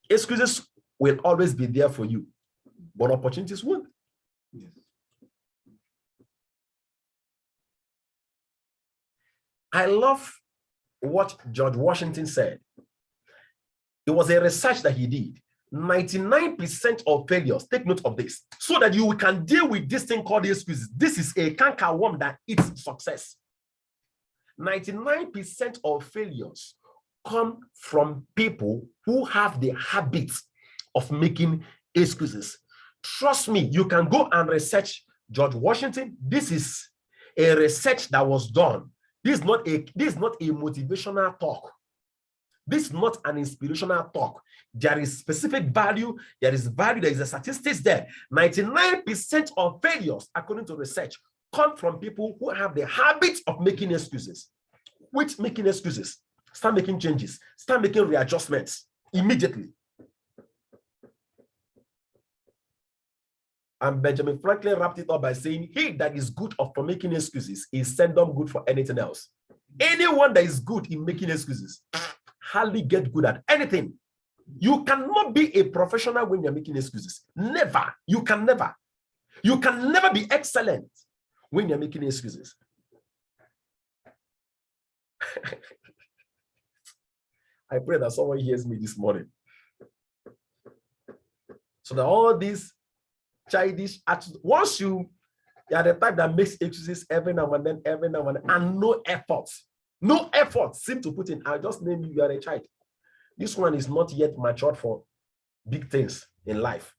Excuses will always be there for you, but opportunities won't. Yes. I love what George Washington said. It was a research that he did. 99% of failures, take note of this, so that you can deal with this thing called excuses. This is a canker worm that eats success. 99% of failures come from people who have the habit of making excuses. Trust me, you can go and research George Washington. This is a research that was done. This is not a motivational talk. This is not an inspirational talk. There is specific value. There is a statistics there. 99% of failures, according to research, come from people who have the habit of making excuses. Which making excuses? Start making changes. Start making readjustments immediately. And Benjamin Franklin wrapped it up by saying, he that is good for making excuses is seldom good for anything else. Anyone that is good in making excuses hardly get good at anything. You cannot be a professional when you're making excuses. Never. You can never. You can never be excellent when you're making excuses. I pray that someone hears me this morning. So that all these childish attitudes, once you are the type that makes excuses every now and then, and no effort seem to put in, I'll just name you, you are a child. This one is not yet matured for big things in life.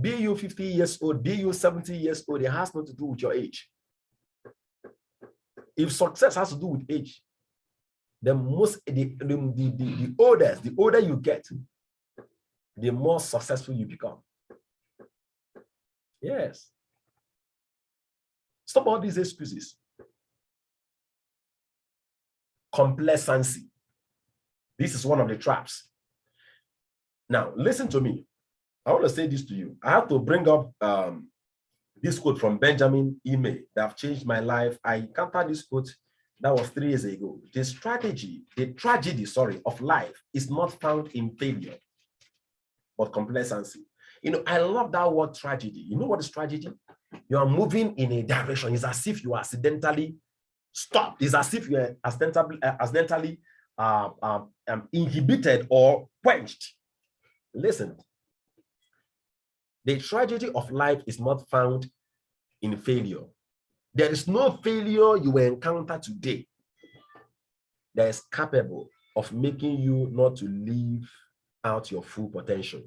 Be you 50 years old, be you 70 years old, it has nothing to do with your age. If success has to do with age, the older you get, the more successful you become. Yes. Stop all these excuses. Complacency. This is one of the traps. Now, listen to me. I want to say this to you. I have to bring up this quote from Benjamin Ime that have changed my life. I encountered this quote that was 3 years ago. The tragedy of life is not found in failure, but complacency. You know, I love that word tragedy. You know what is tragedy? You are moving in a direction. It's as if you accidentally stopped. It's as if you are accidentally inhibited or quenched. Listen, the tragedy of life is not found in failure. There is no failure you will encounter today that is capable of making you not to live out your full potential.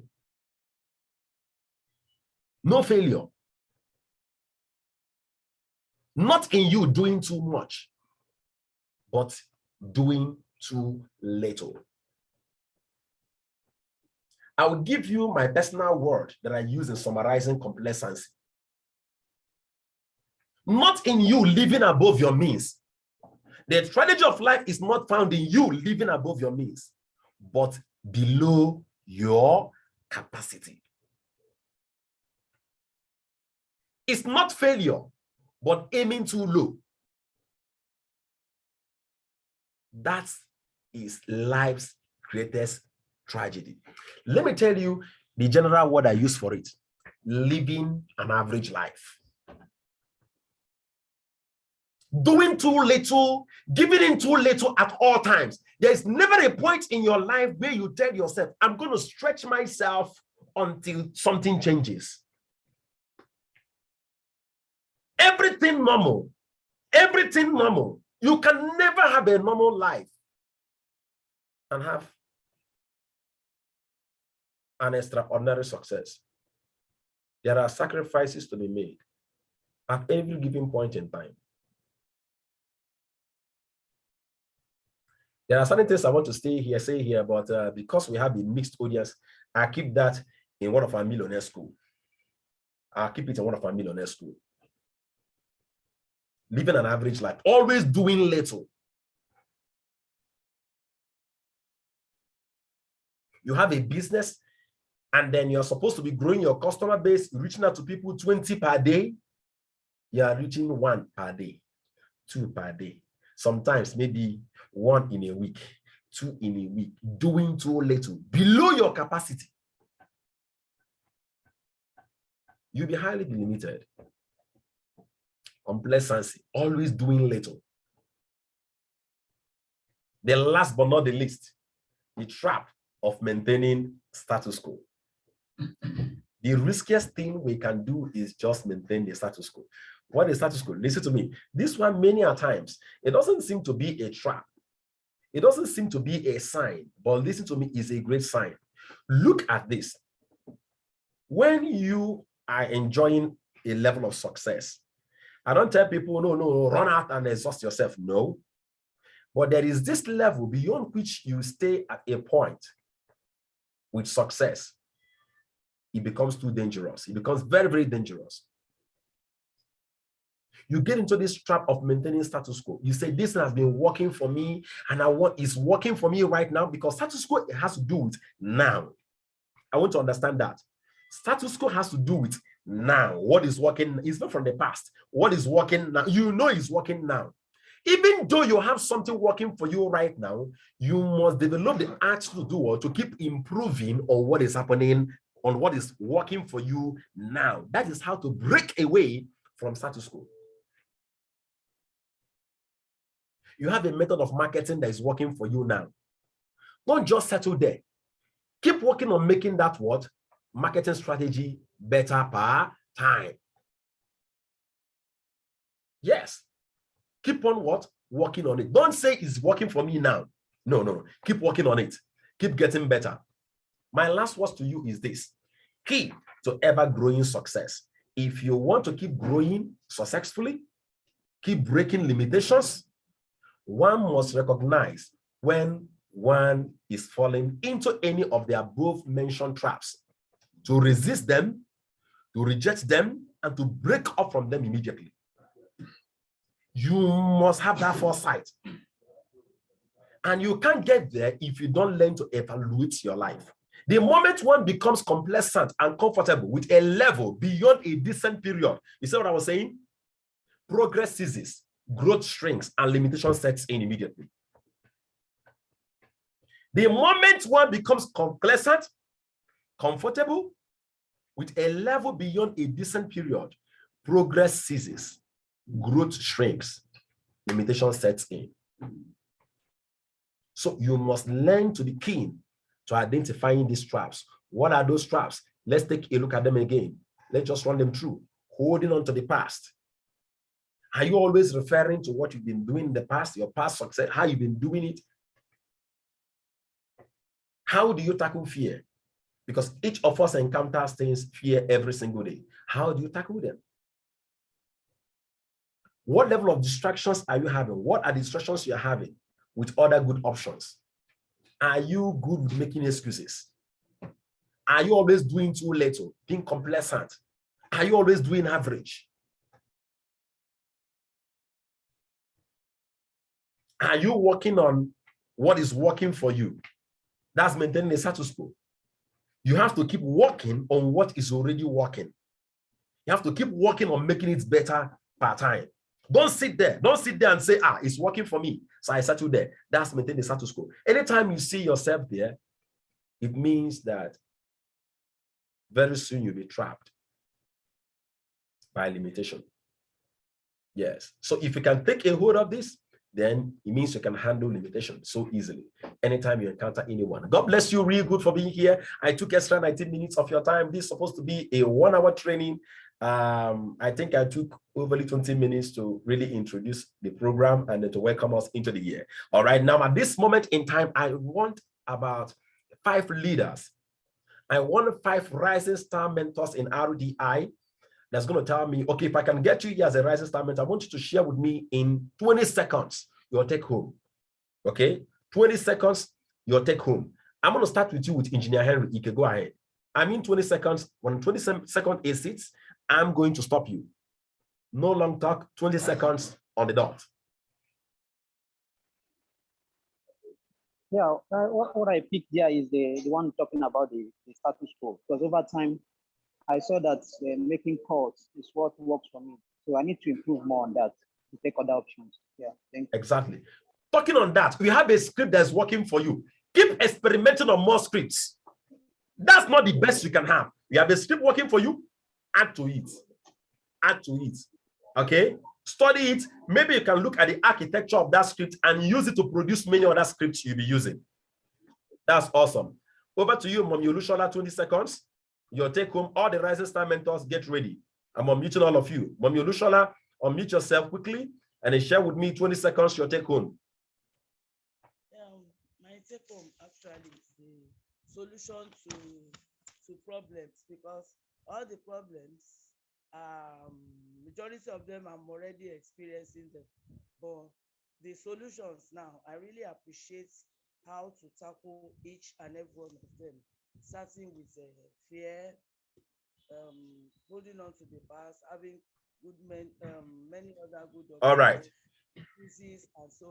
No failure. Not in you doing too much, but doing too little. I will give you my personal word that I use in summarizing complacency. Not in you living above your means. The strategy of life is not found in you living above your means, but below your capacity. It's not failure, but aiming too low. That is life's greatest tragedy. Let me tell you the general word I use for it: living an average life. Doing too little, giving in too little at all times. There is never a point in your life where you tell yourself, I'm going to stretch myself until something changes. Everything normal. Everything normal. You can never have a normal life and have an extraordinary success. There are sacrifices to be made at every given point in time. There are certain things I want to say here, but because we have a mixed audience, I keep that in one of our millionaire school. I'll keep it in one of our millionaire school. Living an average life, always doing little. You have a business, and then you're supposed to be growing your customer base, reaching out to people 20 per day. You are reaching 1 per day, 2 per day. Sometimes maybe 1 in a week, 2 in a week, doing too little, below your capacity. You'll be highly limited. Complacency, always doing little. The last but not the least, the trap of maintaining status quo. The riskiest thing we can do is just maintain the status quo. What is status quo? Listen to me. This one, many a times, it doesn't seem to be a trap. It doesn't seem to be a sign, but listen to me, it's a great sign. Look at this. When you are enjoying a level of success, I don't tell people, no, run out and exhaust yourself. No. But there is this level beyond which you stay at a point with success. It becomes too dangerous. It becomes very, very dangerous. You get into this trap of maintaining status quo. You say, this has been working for me, and I want it's working for me right now, because status quo, it has to do with now. I want to understand that. Status quo has to do with now. What is working is not from the past. What is working now? You know it's working now. Even though you have something working for you right now, you must develop the art to do what? To keep improving on what is happening, on what is working for you now. That is how to break away from status quo. You have a method of marketing that is working for you now. Don't just settle there. Keep working on making that what? Marketing strategy better per time. Yes. Keep on what? Working on it. Don't say it's working for me now. No, no, no. Keep working on it. Keep getting better. My last words to you is this. Key to ever growing success. If you want to keep growing successfully, keep breaking limitations, one must recognize when one is falling into any of the above mentioned traps, to resist them, to reject them, and to break up from them immediately. You must have that foresight. And you can't get there if you don't learn to evaluate your life. The moment one becomes complacent and comfortable with a level beyond a decent period, you see what I was saying? Progress ceases, growth shrinks, and limitation sets in immediately. The moment one becomes complacent, comfortable with a level beyond a decent period, progress ceases, growth shrinks, limitation sets in. So you must learn to be keen to identifying these traps. What are those traps? Let's take a look at them again. Let's just run them through. Holding on to the past. Are you always referring to what you've been doing in the past, your past success, how you've been doing it? How do you tackle fear? Because each of us encounters things, fear every single day. How do you tackle them? What level of distractions are you having? What are the distractions you're having with other good options? Are you good with making excuses? Are you always doing too little, being complacent? Are you always doing average? Are you working on what is working for you? That's maintaining a status quo. You have to keep working on what is already working. You have to keep working on making it better per time. Don't sit there. Don't sit there and say, it's working for me, so I settle there. That's maintaining the status quo. Anytime you see yourself there, it means that very soon you'll be trapped by limitation. Yes. So if you can take a hold of this, then it means you can handle limitation so easily anytime you encounter anyone. God bless you real good for being here. I took extra 19 minutes of your time. This is supposed to be a 1-hour training. I think I took over 20 minutes to really introduce the program and then to welcome us into the year. All right, now at this moment in time, I want about 5 leaders. I want 5 rising star mentors in RDI that's going to tell me, okay, if I can get you here as a rising star mentor, I want you to share with me in 20 seconds your take home. Okay, 20 seconds, your take home. I'm going to start with you with Engineer Henry. You can go ahead. I'm in 20 seconds. When 20 seconds is it, I'm going to stop you. No long talk, 20 seconds on the dot. Yeah, what I picked here is the one talking about the status quo, because over time, I saw that making calls is what works for me. So I need to improve more on that to take other options. Yeah, thank you. Exactly. Talking on that, we have a script that's working for you. Keep experimenting on more scripts. That's not the best you can have. You have a script working for you, add to it. Add to it. Okay? Study it. Maybe you can look at the architecture of that script and use it to produce many other scripts you'll be using. That's awesome. Over to you, Mom Yolushola, 20 seconds. Your take home. All the rising star mentors, get ready. I'm unmuting all of you. Mom Yolushola, unmute yourself quickly and then share with me 20 seconds your take home. My take home actually is the solution to problems, because all the problems, majority of them I'm already experiencing them, but the solutions now, I really appreciate how to tackle each and every one of them, starting with fear, holding on to the past, having many other good All right. diseases and so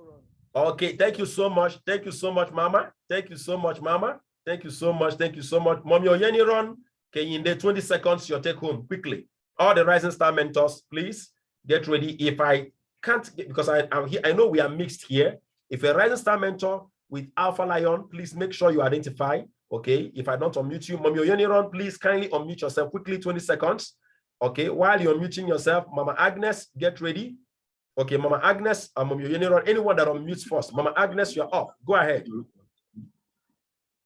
on. Okay, thank you so much. Thank you so much, Mama. Thank you so much, Mama. Thank you so much. Thank you so much. Mommy Oyeniron, can you in the 20 seconds, your take home quickly. All the Rising Star mentors, please get ready. If I can't get, because I'm here, I know we are mixed here. If a Rising Star mentor with Alpha Lion, please make sure you identify. Okay, if I don't unmute you, Mommy Oyeniron, please kindly unmute yourself quickly, 20 seconds. Okay, while you're unmuting yourself, Mama Agnes, get ready. Okay, Mama Agnes, Mama Oyeniron, anyone that unmutes first. Mama Agnes, you're off. Go ahead.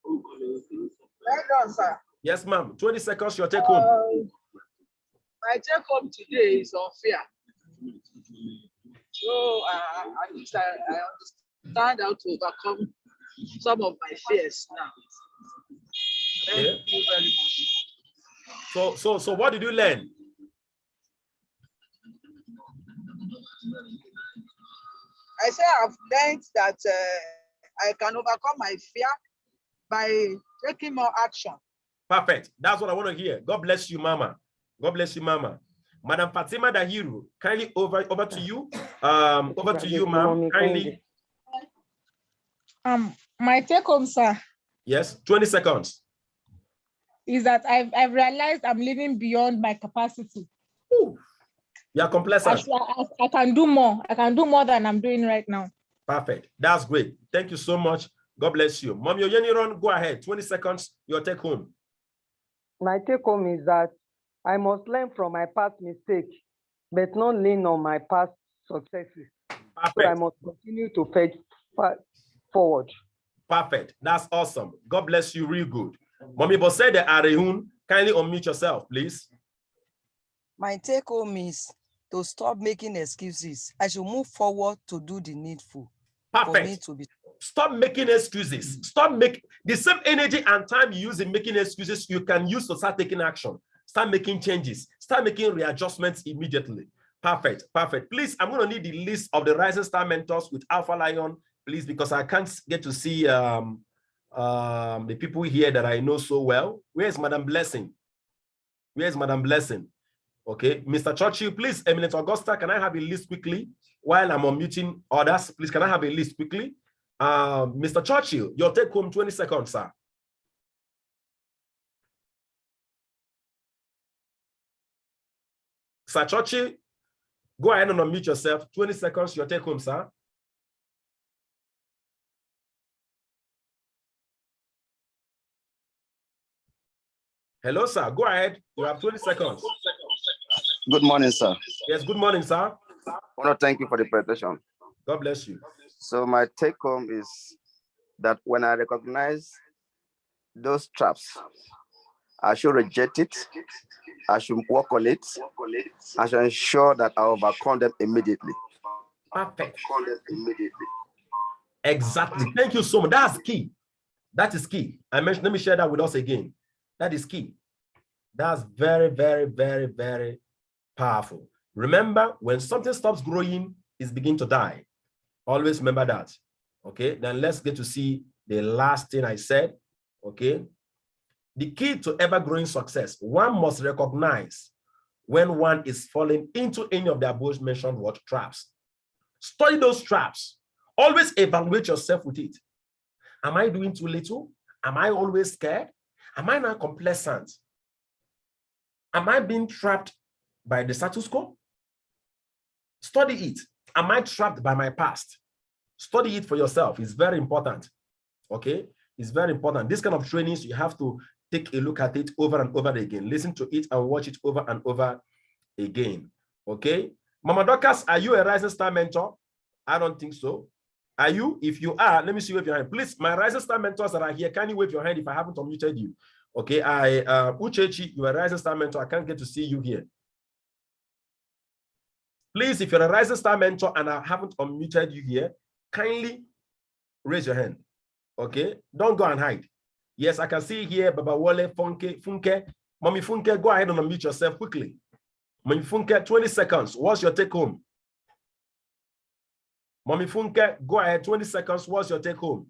Well done, sir. Yes, ma'am. 20 seconds, your take home. My take home today is on fear. So at least I understand how to overcome some of my fears now. Thank you very much. So what did you learn? I say I've learned that I can overcome my fear by taking more action. Perfect. That's what I want to hear. God bless you, Mama. God bless you, Mama. Madam Fatima Dahiru, kindly over to you. Over to you, ma'am. Kindly. My take home, sir. Yes, 20 seconds. Is that I've realized I'm living beyond my capacity. Ooh. You are complacent. I can do more. I can do more than I'm doing right now. Perfect. That's great. Thank you so much. God bless you. Mommy Oyeniron, go ahead. 20 seconds, your take home. My take home is that I must learn from my past mistakes, but not lean on my past successes. Perfect. So I must continue to fetch forward. Perfect. That's awesome. God bless you real good. Mommy Bosede Arehun, kindly unmute yourself, please. My take home is to stop making excuses. I should move forward to do the needful. Perfect. For me to be. Stop making excuses. Stop making the same energy and time you use in making excuses, you can use to start taking action. Start making changes. Start making readjustments immediately. Perfect. Perfect. Please, I'm going to need the list of the Rising Star mentors with Alpha Lion, please, because I can't get to see the people here that I know so well. Where's Madam Blessing? Where's Madam Blessing? Okay, Mr. Churchill, please, Eminent Augusta, can I have a list quickly while I'm unmuting others? Please, can I have a list quickly? Mr. Churchill, your take home 20 seconds, sir. Sir Churchill, go ahead and unmute yourself. 20 seconds, your take home, sir. Hello, sir. Go ahead. You have 20 seconds. Good morning, sir. Yes, good morning, sir. I want to thank you for the presentation. God bless you. So my take home is that when I recognize those traps, I should reject it. I should work on it. I should ensure that I overcome them immediately. Perfect. Exactly. Thank you so much. That's key. That is key. Let me share that with us again. That is key. That's very, very, very, very powerful. Remember, when something stops growing, it's beginning to die. Always remember that. Okay, then let's get to see the last thing I said. Okay, the key to ever-growing success, one must recognize when one is falling into any of the above-mentioned word traps. Study those traps. Always evaluate yourself with it. Am I doing too little? Am I always scared? Am I not complacent? Am I being trapped by the status quo? Study it. Am I trapped by my past? Study it for yourself. It's very important. Okay? It's very important. This kind of trainings, you have to take a look at it over and over again. Listen to it and watch it over and over again. Okay? Mama Dorcas, are you a Rising Star mentor? I don't think so. Are you? If you are, let me see, wave your hand. Please, my Rising Star mentors that are here, can you wave your hand if I haven't unmuted you? Okay, Uchechi, you are a Rising Star mentor. I can't get to see you here. Please, if you're a Rising Star mentor and I haven't unmuted you here, kindly raise your hand. Okay, don't go and hide. Yes, I can see here, Baba Wale, Funke. Mommy Funke, go ahead and unmute yourself quickly. Mommy Funke, 20 seconds. What's your take home? Mommy Funke, go ahead, 20 seconds. What's your take home?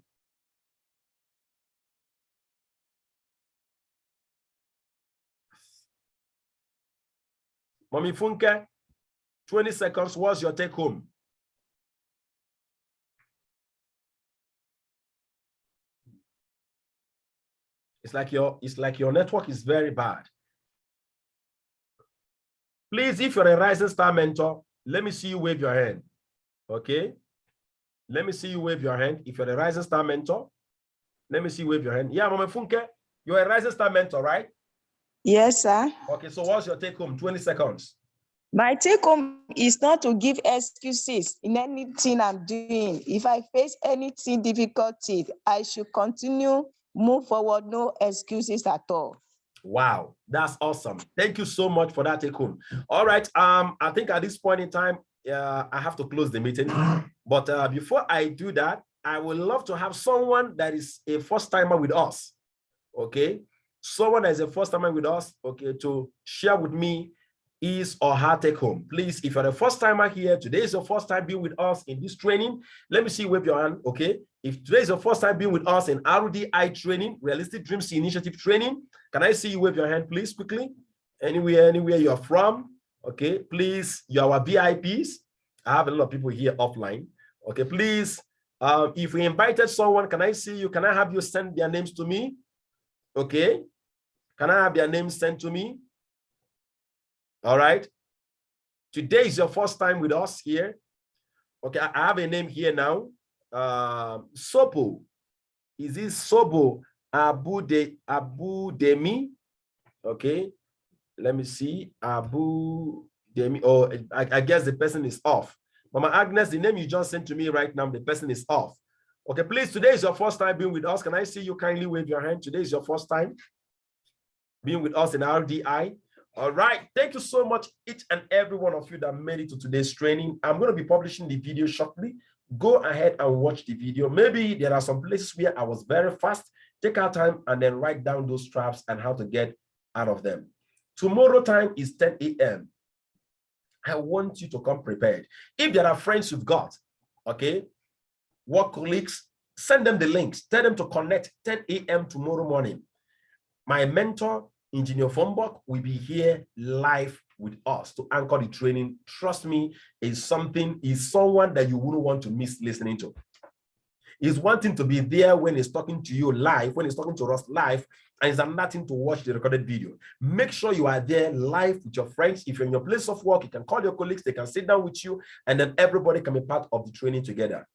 Mommy Funke, 20 seconds. What's your take home? It's like your network is very bad. Please, if you're a rising star mentor, let me see you wave your hand. Okay? Let me see you wave your hand. If you're a rising star mentor, let me see you wave your hand. Yeah, Mama Funke, you're a rising star mentor, right? Yes, sir. Okay, so what's your take home? 20 seconds. My take home is not to give excuses in anything I'm doing. If I face anything difficulty, I should continue, move forward, no excuses at all. Wow, that's awesome. Thank you so much for that take home. All right, I think at this point in time, I have to close the meeting. But before I do that, I would love to have someone that is a first timer with us. Okay, someone that is a first timer with us. Okay, to share with me his or her take home. Please, if you're the first timer here, today is your first time being with us in this training. Let me see you wave your hand. Okay, if today is your first time being with us in RDI training, Realistic Dreams Initiative training, can I see you wave your hand, please, quickly? Anywhere you're from. Okay, please, you're our VIPs. I have a lot of people here offline. Okay, please, if we invited someone, can I see you? Can I have you send their names to me? Okay, can I have their names sent to me? All right. Today is your first time with us here. Okay, I have a name here now. Sopo. Is this Sobo Abu Demi? Okay, let me see. Abu Demi. Oh, I guess the person is off. Mama Agnes, the name you just sent to me right now, the person is off. Okay, please, today is your first time being with us. Can I see you kindly wave your hand? Today is your first time being with us in RDI. All right, thank you so much, each and every one of you that made it to today's training. I'm going to be publishing the video shortly. Go ahead and watch the video. Maybe there are some places where I was very fast. Take our time and then write down those traps and how to get out of them. Tomorrow time is 10 a.m. I want you to come prepared. If there are friends you've got, okay, work colleagues, send them the links. Tell them to connect 10 a.m. tomorrow morning. My mentor, Engineer Fombok, will be here live with us to anchor the training. Trust me, is someone that you wouldn't want to miss listening to. It's one thing to be there when he's talking to you live, when he's talking to us live, and it's another thing to watch the recorded video. Make sure you are there live with your friends. If you're in your place of work, you can call your colleagues, they can sit down with you, and then everybody can be part of the training together.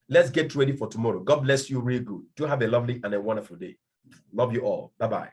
Let's get ready for tomorrow. God bless you real good. Do have a lovely and a wonderful day. Love you all. Bye-bye.